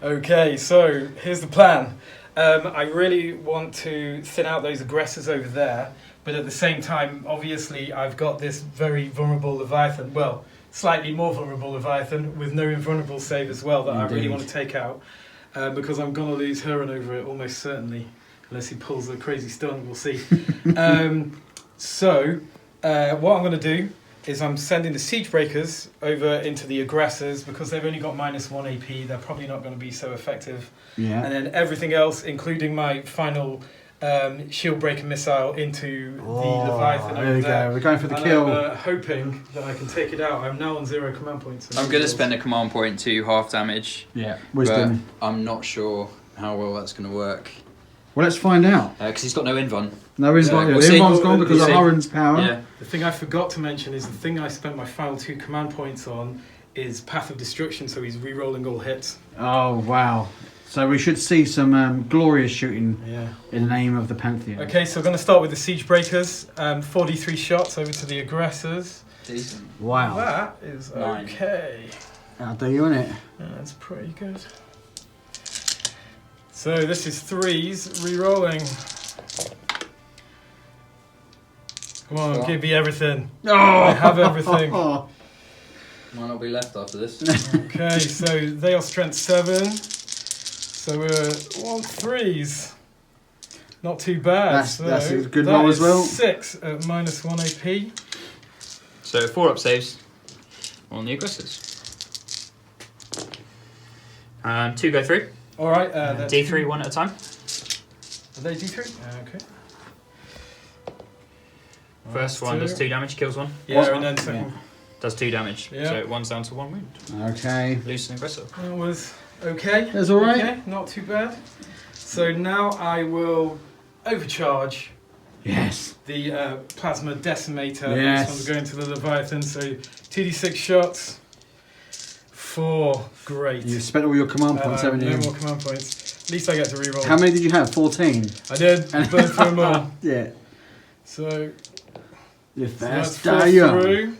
Okay, so here's the plan. I really want to thin out those aggressors over there, but at the same time, obviously, I've got this very vulnerable Leviathan. Well, slightly more vulnerable Leviathan with no invulnerable save as well that I really Indeed. want to take out, because I'm going to lose Huron over it almost certainly, unless he pulls a crazy stunt. We'll see. So what I'm going to do is I'm sending the siege breakers over into the aggressors because they've only got -1 AP. They're probably not going to be so effective. Yeah. And then everything else, including my final shield breaker missile into the Leviathan there over we there. go. We're going for the And kill. I'm hoping that I can take it out. I'm now on 0 command points. I'm going to spend a command point to half damage. Yeah. Wisdom. But I'm not sure how well that's going to work. Well, let's find out. Because he's got no invuln. No, he's Yeah, got we'll the see. invol's gone because We'll of see. Huron's power. Yeah. The thing I forgot to mention is the thing I spent my final 2 command points on is Path of Destruction, so he's re-rolling all hits. Oh wow! So we should see some glorious shooting Yeah. in the name of the Pantheon. Okay, so we're going to start with the siege breakers. 43 shots over to the aggressors. Decent. Wow. That is 9. okay. That'll do you, innit? That's pretty good. So this is 3s, re-rolling. Come on, What? give me everything. Oh, I have everything. Might not be left after this. Okay, so they are strength 7. So we're 3s. Not too bad. That's a good that roll as is well. 6 at -1 AP. So 4 up saves on the aggressors. 2 go through. All right. D3 one at a time. Are they D3? Okay. First one does 2 damage, kills one. Yeah, and then second. Does 2 damage. Yeah. So one's down to 1 wound. Okay. Loose and aggressive. That was okay. That's all right. Okay, not too bad. So now I will overcharge Yes. the plasma decimator. Yes. This one's going to the Leviathan. So 2d6 shots. 4. Great. You've spent all your command points, haven't you? No more command points. At least I get to reroll. How many did you have? 14. I did. Burned through them all. Yeah. So Your that's first 4 die. through.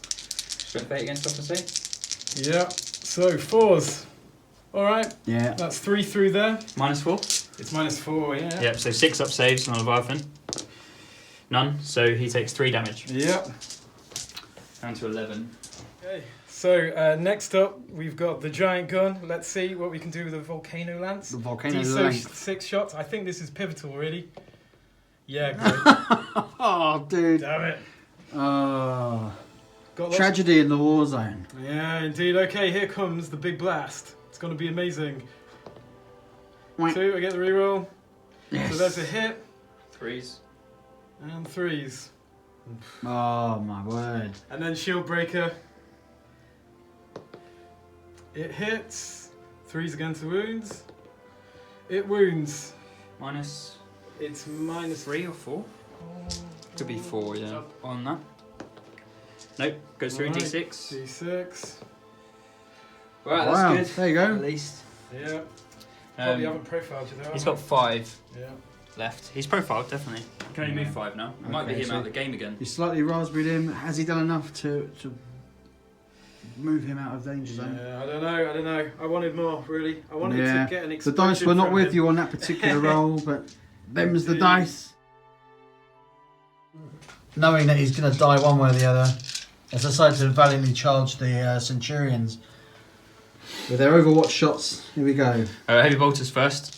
Strength 8 against opposite. Yeah. So 4s. All right. Yeah. That's 3 through there. -4. It's -4. Yeah. Yep, so 6 up saves on a Leviathan. None, so he takes 3 damage. Yep. Down to 11. Okay. So next up, we've got the giant gun. Let's see what we can do with the volcano lance. The volcano D6 length. 6 shots. I think this is pivotal, really. Yeah, great. Oh, dude. Damn it. Oh. Got lots- Tragedy in the war zone. Yeah, indeed. Okay, here comes the big blast. It's going to be amazing. Wait. 2, I get the reroll. Yes. So that's a hit. 3s. And 3s. Oh, my word. And then shield breaker. It hits. 3s against the wounds. It wounds. Minus It's -3 3 or 4? Could be 4, yeah. On that. Nope, goes through Right. D6. D6. Right, Wow, that's good. there you go. At least. Yeah. Probably Um, haven't profiled you though. he's have got 5 I? Yeah. left. He's profiled, definitely. He can only move 5 now. It might be Okay, him so- out of the game again. You slightly raspberried him. Has he done enough to move him out of danger zone? Yeah, I don't know. I wanted more, really. I wanted Yeah. to get an The explosion dice were not from with him. you on that particular roll, but them's the Indeed. dice. Knowing that he's going to die one way or the other, has decided to valiantly charge the Centurions. With their Overwatch shots, here we go. Heavy bolters first.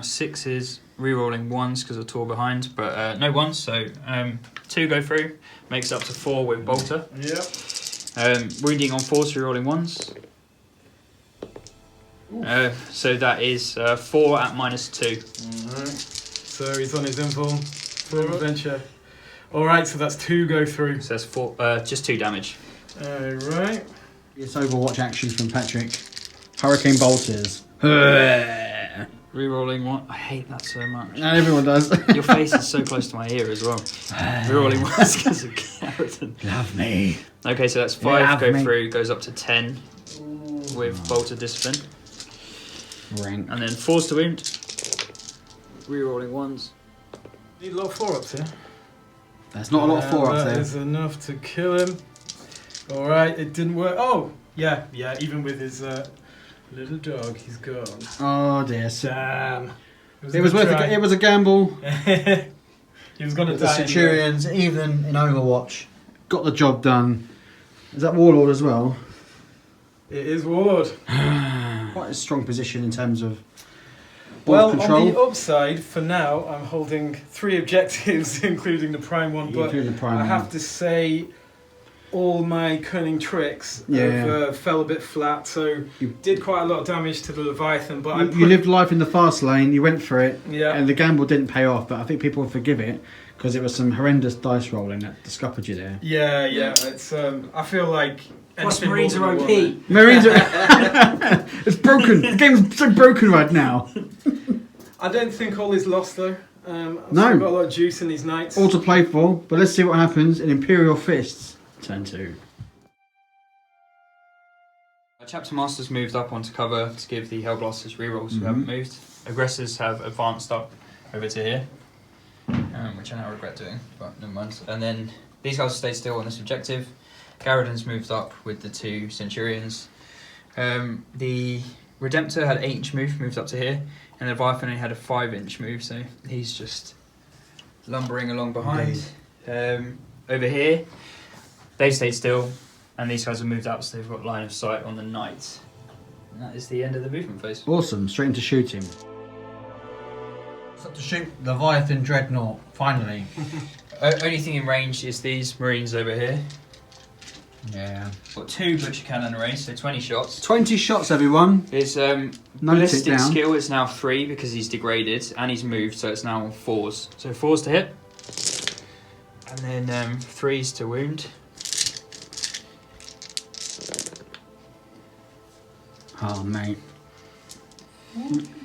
6 is re-rolling 1s because of Tor behind, but no 1s, so 2 go through. Makes it up to 4 with bolter. Yep. Wounding on 4s, re-rolling 1s. So that is 4 at -2. Alright. So he's on his invul for adventure. Alright, so that's 2 go through. So that's 4, just 2 damage. Alright. It's Overwatch actions from Patrick. Hurricane Bolters. Re-rolling 1. I hate that so much. And everyone does. Your face is so close to my ear as well. Re-rolling 1s because of Garadon. Love me. Okay, so that's 5 Love go me. through, goes up to 10 with bolter discipline. Rank. And then 4s to wound. Re-rolling 1s. Need a lot of 4-ups here. There's not a lot of 4-ups That there. is enough to kill him. Alright, it didn't work. Oh! Yeah, even with his little dog, he's gone. Oh dear. So Damn. it was worth it was a gamble. He was going to The die. Centurions, even in Overwatch, got the job done. Is that Warlord as well? Anyway. It is Warlord. Quite a strong position in terms of Well, board control. on the upside, for now, I'm holding 3 objectives, including the prime one. But Including the prime I one. have to say, all my cunning tricks fell a bit flat. So You- did quite a lot of damage to the Leviathan. But You lived life in the fast lane, you went for it, Yeah. and the gamble didn't pay off, but I think people will forgive it because it was some horrendous dice rolling that discovered you there. Yeah. It's I feel like. Plus anything Marines more are than OP. a woman. Marines are... It's broken! The game's so broken right now! I don't think all is lost though. I've No. still got a lot of juice in these knights. All to play for, but let's see what happens in Imperial Fists. Turn 2. Chapter Masters moved up onto cover to give the Hellblasters rerolls who haven't moved. Aggressors have advanced up over to here, which I now regret doing, but never mind. And then these guys stayed still on this objective. Garadon's moved up with the 2 Centurions. The Redemptor had 8-inch move, moved up to here, and the Leviathan only had a 5-inch move, so he's just lumbering along behind. Over here, they stayed still, and these guys have moved up, so they've got line of sight on the knight. And that is the end of the movement phase. Awesome, straight into shooting. It's up to shoot Leviathan Dreadnought, finally. Only thing in range is these Marines over here. Yeah. Got 2 butcher cannon arrays, so 20 shots. 20 shots, everyone. His Note it ballistic down. skill is now 3 because he's degraded, and he's moved, so it's now on 4s. So 4s to hit. And then 3s to wound. Oh, mate.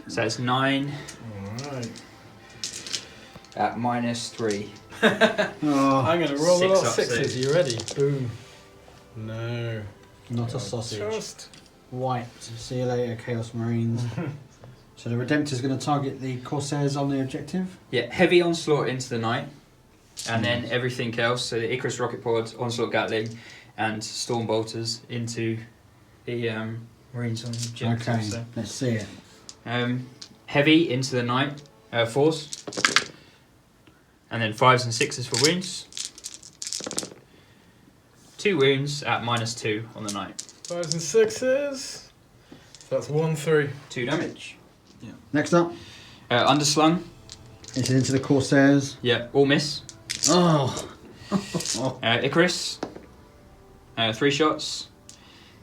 So it's 9 Alright. at -3. Oh, I'm going to roll a lot of 6 up, sixes. six. You ready? Boom. No. not a sausage. Just. Wiped. See you later, Chaos Marines. So the Redemptor's going to target the Corsairs on the objective. Yeah, heavy onslaught into the night, and then everything else. So the Icarus rocket pod, onslaught Gatling, and storm bolters into the Marines on the objective. Okay, So. let's see it. Heavy into the night, 4s, and then 5s and 6s for wounds. 2 wounds at -2 on the night. 5s and 6s. That's 1, 3. 2 damage. Next up, Underslung, it's into the Corsairs. yeah, all miss. Oh. Icarus, 3 shots,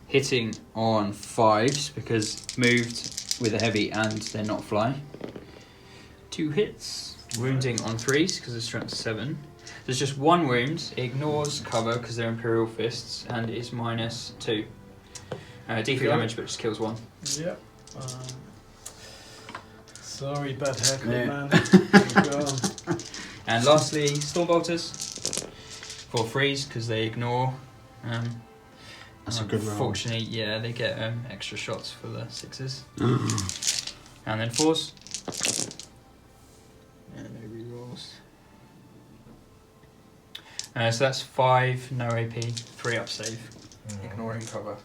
hitting on 5s because moved with a heavy and they're not fly. 2 hits, wounding on 3s because it's strength 7. There's just 1 wound, ignores cover because they're Imperial Fists and is -2. D3 damage but just kills 1. Yep. Sorry, bad haircut, Yeah. man. Go on. And lastly, Storm Bolters for 3s because they ignore. That's a good roll. Unfortunately, yeah, they get extra shots for the 6s. And then 4s. And no rerolls. So that's 5, no AP, 3 up save. Ignoring cover.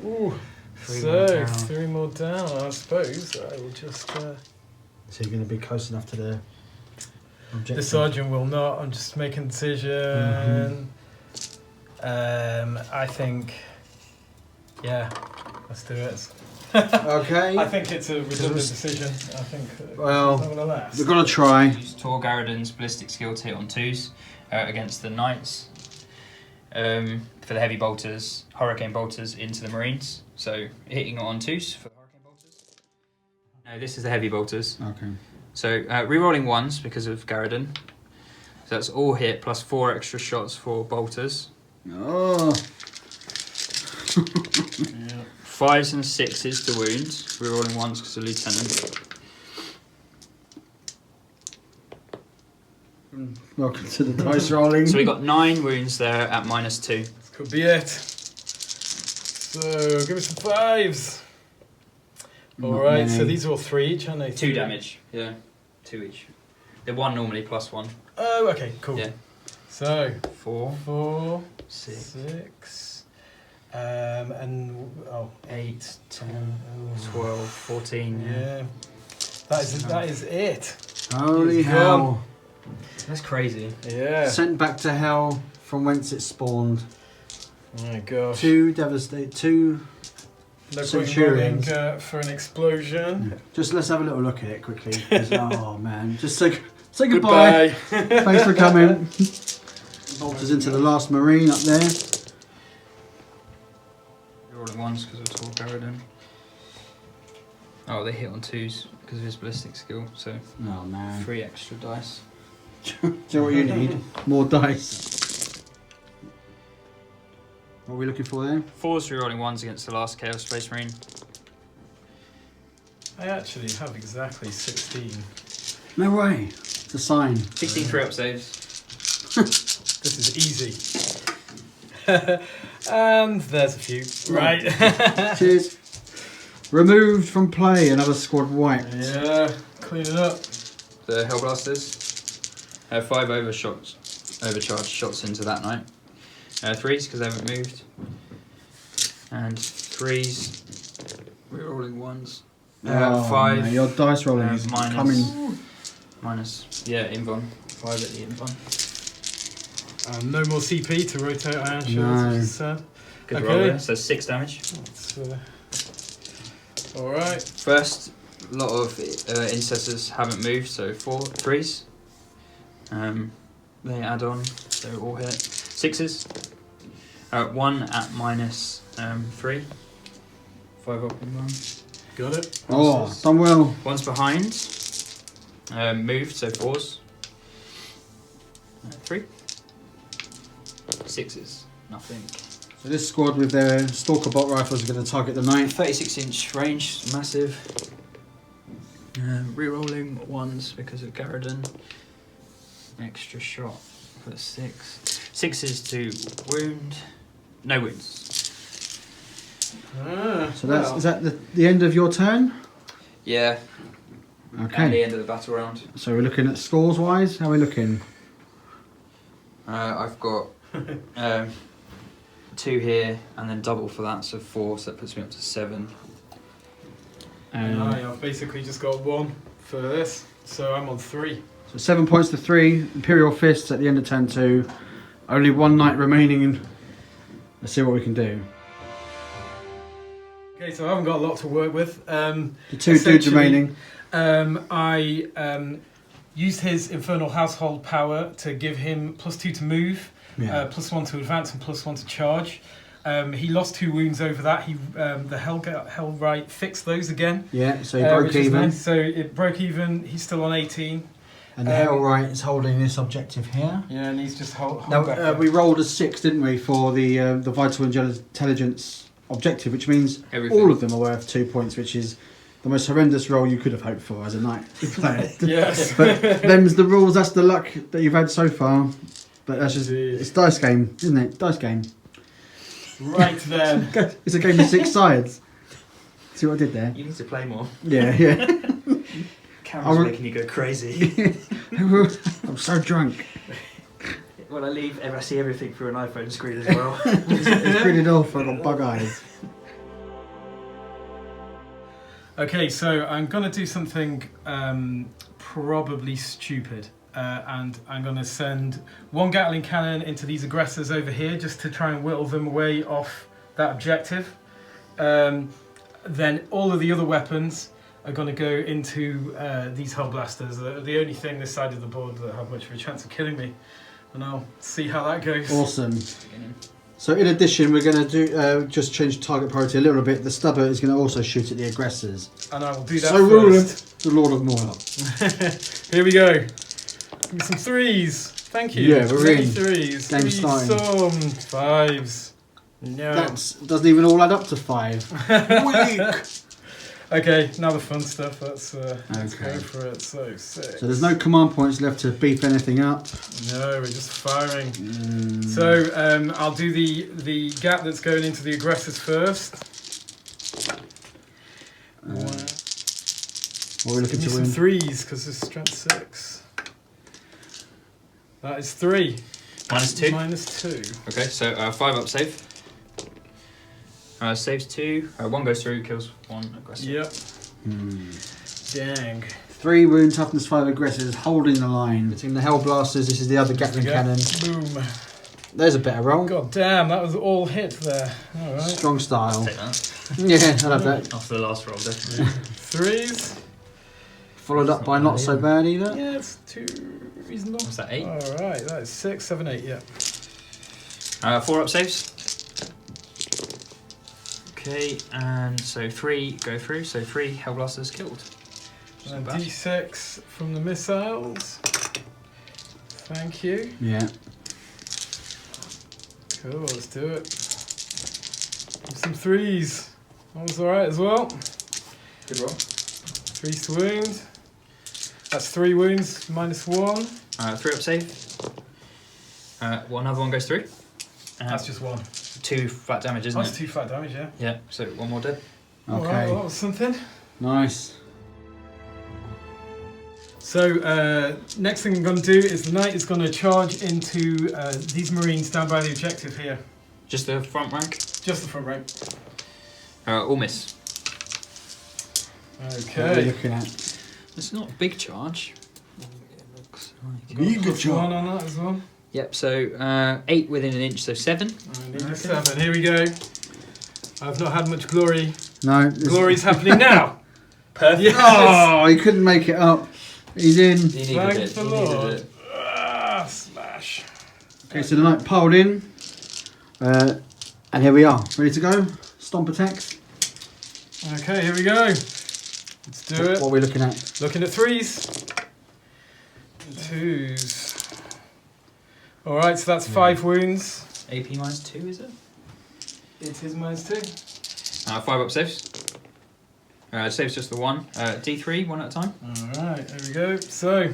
Ooh. 3 So, more down. 3 more down. I suppose I will just. So you're going to be close enough to the objective. The sergeant will not. I'm just making a decision. I think. Yeah, let's do it. Okay. I think it's a redundant decision. I think. Well, it's not gonna last. We're going to try. Use Tor Garadon's ballistic skill to hit on 2s against the Knights. For the heavy bolters, hurricane bolters into the Marines. So hitting on 2s for the hurricane bolters. No, this is the heavy bolters. Okay. So rerolling 1s because of Garadon. So that's all hit plus 4 extra shots for bolters. Oh. 5s and 6s to wounds. Rerolling 1s because of lieutenant. Welcome to the dice rolling. So we got 9 wounds there at -2. This could be it. So give me some 5s. Not All right. So many. these are all 3 each, aren't they? 2 damage. Yeah, 2 each. They're 1 normally plus 1. Oh, okay, cool. Yeah. So 4, 4, 6, 6, and 8, 10, 12, 14. yeah. That is it. Holy He's hell. gone. That's crazy. Yeah. Sent back to hell from whence it spawned. Oh my gosh. 2 devastate. 2. No point in Centurions. rolling for an explosion. Just let's have a little look at it quickly. 'Cause, oh man, just say goodbye. Thanks for coming. Bolters into the last Marine up there. Rerolling 1s because of Tor Garadon. Oh, they hit on 2s because of his ballistic skill. So Oh man. 3 extra dice. Do you know what you need? More dice. What are we looking for there? 4s rerolling 1s against the last Chaos Space Marine. I actually have exactly 16. No way. It's a sign. 16 3 up saves. This is easy. And there's a few. Right. Cheers. Removed from play. Another squad wiped. Yeah. Clean it up. The Hellblasters have 5 overcharged shots into that night. 3s because they haven't moved. And 3s, rerolling 1s. Oh, 5. man, your dice rolling is minus- coming. Invon. 5 at the Invon. No more CP to rotate iron shields, No. as you said. Good Okay. roll there. So 6 damage. That's, alright. First lot of intercessors haven't moved, so 3s. They add on, so all hit. 6s. 1 at -3. 5 up and 1. Got it. Oh, done well. 1's behind. Moved, so 4s. 3. 6s, nothing. So this squad with their Stalker bolt rifles are going to target the knight. 36-inch range, massive. Rerolling 1s because of Garadon. Extra shot for 6. 6s to wound. No wounds. So that's is that the end of your turn? Yeah. Okay. And the end of the battle round. So we're looking at scores wise. How are we looking? I've got 2 here and then double for that, so 4, so that puts me up to 7. I've basically just got 1 for this, so I'm on 3. So 7 points to 3. Imperial Fists at the end of turn 2. Only 1 knight remaining. Let's see what we can do. Okay, so I haven't got a lot to work with. The 2 dudes remaining. I used his Infernal Household power to give him +2 to move, Yeah. +1 to advance, and +1 to charge. He lost 2 wounds over that. The Hellright fixed those again. Yeah. So he broke which is even. nice. So it broke even. He's still on 18. And the Hellright is holding this objective here. Yeah, and he's just hold Now back. we rolled a 6, didn't we, for the vital intelligence objective, which means Everything. all of them are worth 2 points, which is the most horrendous roll you could have hoped for as a knight to play it. Yes. But them's the rules. That's the luck that you've had so far. But that's just Indeed. it's dice game, isn't it? Dice game. Right then. It's a game of 6 sides. See what I did there? You need to play more. Yeah, yeah. Camera's I'll- making you go crazy. I'm so drunk. When I leave, I see everything through an iPhone screen as well. It's printed off. I've got bug eyes. Okay, so I'm going to do something probably stupid. And I'm going to send 1 Gatling cannon into these aggressors over here just to try and whittle them away off that objective. Then all of the other weapons are going to go into these hull blasters. They're the only thing this side of the board that have much of a chance of killing me. And I'll see how that goes. Awesome. So in addition, we're going to do just change target priority a little bit. The stubber is going to also shoot at the aggressors. And I will do that So ruleth first. the Lord of Morloc. Here we go. Give me some 3s. Thank you. Yeah, we're Many in. 3s. Game's Give me starting. some 5s. No. That doesn't even all add up to 5. Weak. Okay, now the fun stuff. Let's go Okay. for it. So 6. So there's no command points left to beef anything up. No, we're just firing. So I'll do the gap that's going into the aggressors first. What are we looking Give me to some win? 3s because it's strength 6. That is 3. -2. -2. Okay, so 5 up save. Saves 2. 1 goes through, kills 1 aggressor. Yep. Dang. 3 wound toughness 5 aggressors holding the line. Between the Hellblasters, this is the other Gatling Yeah. cannon. Boom. There's a better roll. God damn, that was all hit there. Alright. Strong style. Take that. Yeah, I love that. After the last roll, definitely. 3s. Followed up by not so bad either. Yeah, it's 2 reasonable. What's that, 8? Alright, that is 6, 7, 8, yeah. 4 up saves. Okay, and so 3 go through, so 3 Hellblasters killed. And Not bad. D6 from the missiles. Thank you. Yeah. Cool, let's do it. Some 3s. That was alright as well. Good roll. 3 to wound. That's 3 wounds, -1. 3 up save. Another one goes through. That's just 1. 2 flat damage, isn't That's it? 2 flat damage, yeah. Yeah, so 1 more dead. Alright, Okay. well, that was something. Nice. So, next thing I'm going to do is the knight is going to charge into these marines down by the objective here. Just the front rank. Just the front rank. All miss. What are we Okay. looking at? It's not a big charge. It looks like. Big Plus charge. 1 on that as well. Yep, so 8 within an inch, so 7. I need a 7. Here we go. I've not had much glory. No. this- Glory's happening now. Perfect. Yes. Oh, he couldn't make it up. He's in. He needed Thank it. the He needed Lord. it. Ah, smash. Okay, so the knight piled in. And here we are. Ready to go? Stomp attacks. Okay, here we go. Let's do What it. are we looking at? Looking at 3s. 2s. Alright, so that's 5 wounds. AP -2, is it? It is -2. 5 up saves. Saves just the 1. D3, 1 at a time. Alright, there we go. So,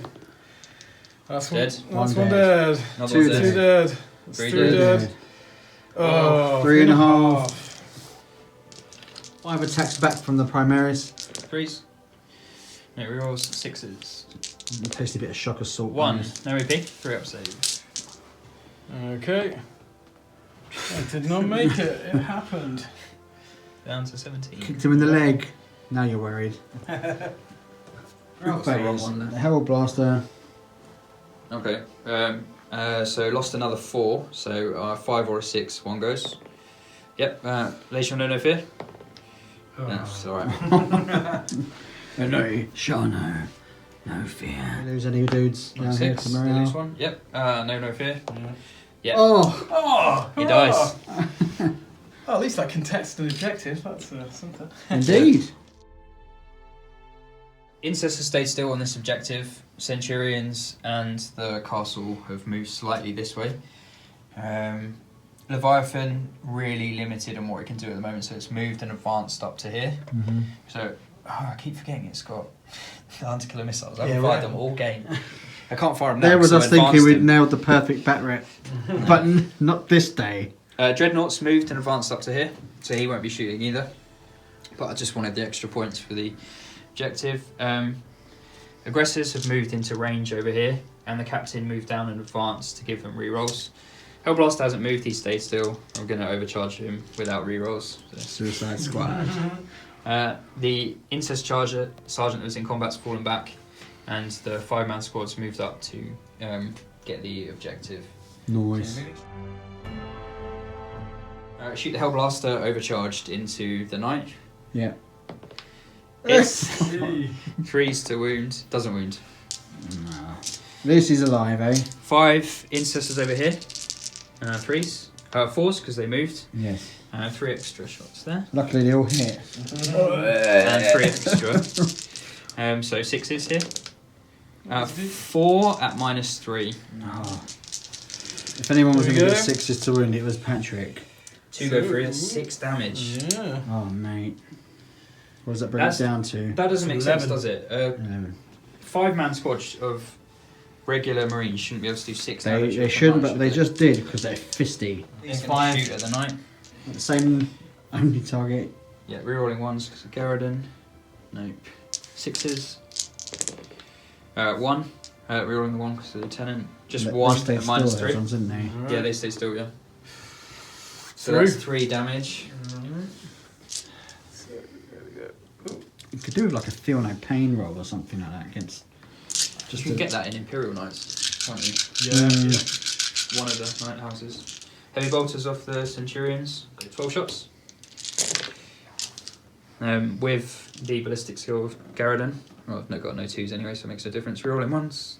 that's Dead. That's One one dead. Another 2 one's dead. 2 dead. That's 3 3 dead. dead. Oh, 3.5. 5 attacks back from the Primaris. 3s. No rerolls. 6s. A tasty bit of shock assault. 1. bonus. No AP. 3 up save. Okay. I did not make it. It happened. Down to 17. Kicked him in the leg. Now you're worried. Oh, it's the wrong one The Herald Blaster. Okay. So lost another 4. So 5 or a 6. 1 goes. Yep. Leishon, no fear. Oh. That's alright. No. Shano. No fear. Lose any dudes down here 6. to They lose morale. 1. Yep. No fear. Yeah. Oh! Oh! He dies. Oh, at least I contested an objective. That's something. Indeed. Incest has stayed still on this objective. Centurions and the castle have moved slightly this way. Leviathan really limited on what it can do at the moment, so it's moved and advanced up to here. Mm-hmm. So I keep forgetting it's got anti-killer missiles. I haven't Yeah, fired right. them all game. I can't fire them now. There was 'cause us I've thinking advanced we'd them. nailed the perfect bat rep. But not this day. Dreadnought's moved and advanced up to here, so he won't be shooting either. But I just wanted the extra points for the objective. Aggressors have moved into range over here, and the captain moved down and advanced to give them rerolls. Hellblast hasn't moved, he stayed still. I'm going to overcharge him without rerolls. So. Suicide Squad. The Incest Charger Sergeant that was in combat's fallen back, and the 5-man squad's moved up to get the objective. Nice. Shoot the Hellblaster overcharged into the knight. Yeah. It's 3s to wound, doesn't wound. No. Lucy's alive, eh? 5 Incestors over here, 3s, 4s because they moved, Yes. 3 extra shots there, Luckily they all hit. and 3 extra. So 6s here. 4 at -3. Oh. If anyone was There going we to get go. 6s to wound, it was Patrick. 2 go through, that's 6 damage. Yeah. Oh, mate. What does that bring That's- it down to? That doesn't make sense, 11. does it? 11. 5-man squad of regular Marines shouldn't be able to do 6 damage. They shouldn't, but they just did because they're fisty. He's going to shoot at the knight. The same only target. Yeah, rerolling 1s because of Garadon. Nope. 6s. 1. Rerolling the 1 because of the lieutenant. Just They 1 stayed at still, those -3. ones, didn't they? Yeah, they stay still, yeah. So Through. that's 3 damage. You could do with like a feel no pain roll or something like that against. You can get that in Imperial Knights, can't you? Yeah. One of the Knight houses. Heavy bolters off the Centurions. 12 shots. With the ballistic skill of Garadon. Well, I've got no 2s anyway, so it makes no difference. Rerolling 1s.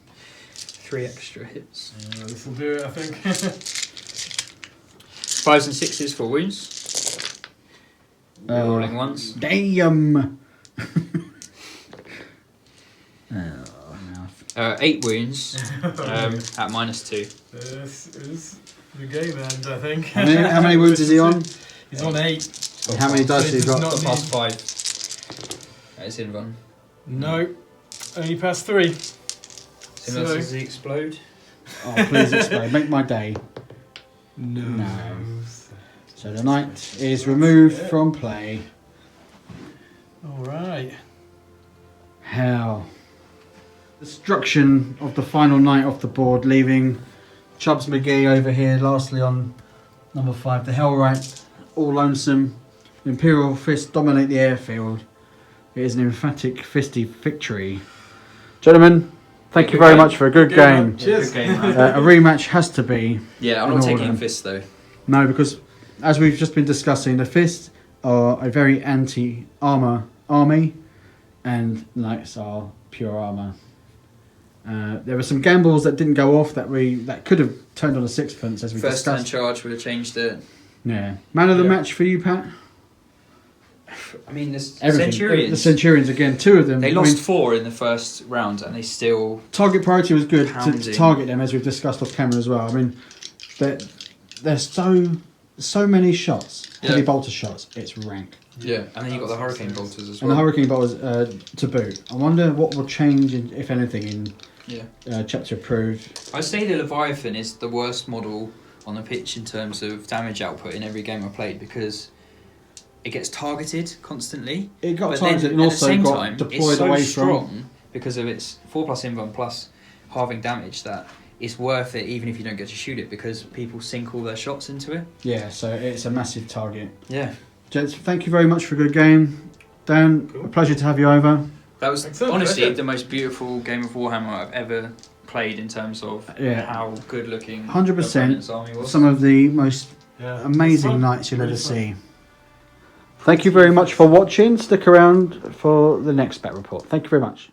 3 extra hits. This will do it, I think. 5s and 6s for wounds. Rerolling 1s. Damn! 8 wounds at -2. This is the game end, I think. How many wounds is he on? He's on 8. How many dice has he got? Not Past 5. That is Invan. No, only past 3. So does he explode? Oh, please explain. Make my day. No. No. So the knight is removed from play. Alright. Hell. Destruction of the final knight off the board, leaving Chubbs McGee over here, lastly on number 5, the Hellright, all lonesome. Imperial Fists dominate the airfield. It is an emphatic fisty victory. Gentlemen, thank you very much for a good game. Cheers. Good game, man. A rematch has to be. Yeah, I'm in not taking order. fists though. No, because as we've just been discussing, the Fists are a very anti-armour army, and Knights are pure armour. There were some gambles that didn't go off that could have turned on a sixpence, as we First turn discussed. charge would have changed it. Yeah, man of the Yeah. match for you, Pat. I mean, the Everything. Centurions. The Centurions again, 2 of them. They I lost mean, 4 in the first round, and they still. target priority was good to Pounding. target them, as we've discussed off camera as well. I mean, there's so many shots, heavy bolter shots. It's rank. Yeah. And then you got the Hurricane Bolters as And well. the Hurricane bolters to boot. I wonder what will change, if anything, in chapter approved. I'd say the Leviathan is the worst model on the pitch in terms of damage output in every game I played, because it gets targeted constantly. It got But targeted then, and at also the same got time, deployed it's so away strong from. because of its 4+ invuln plus halving damage that it's worth it even if you don't get to shoot it, because people sink all their shots into it. Yeah, so it's a massive target. Yeah. Gents, thank you very much for a good game. Dan, a pleasure to have you over. That was Excellent, honestly pleasure. the most beautiful game of Warhammer I've ever played in terms of how good looking 100%. army was. Some of the most amazing nights you'll ever see. Thank you very much for watching. Stick around for the next Bet Report. Thank you very much.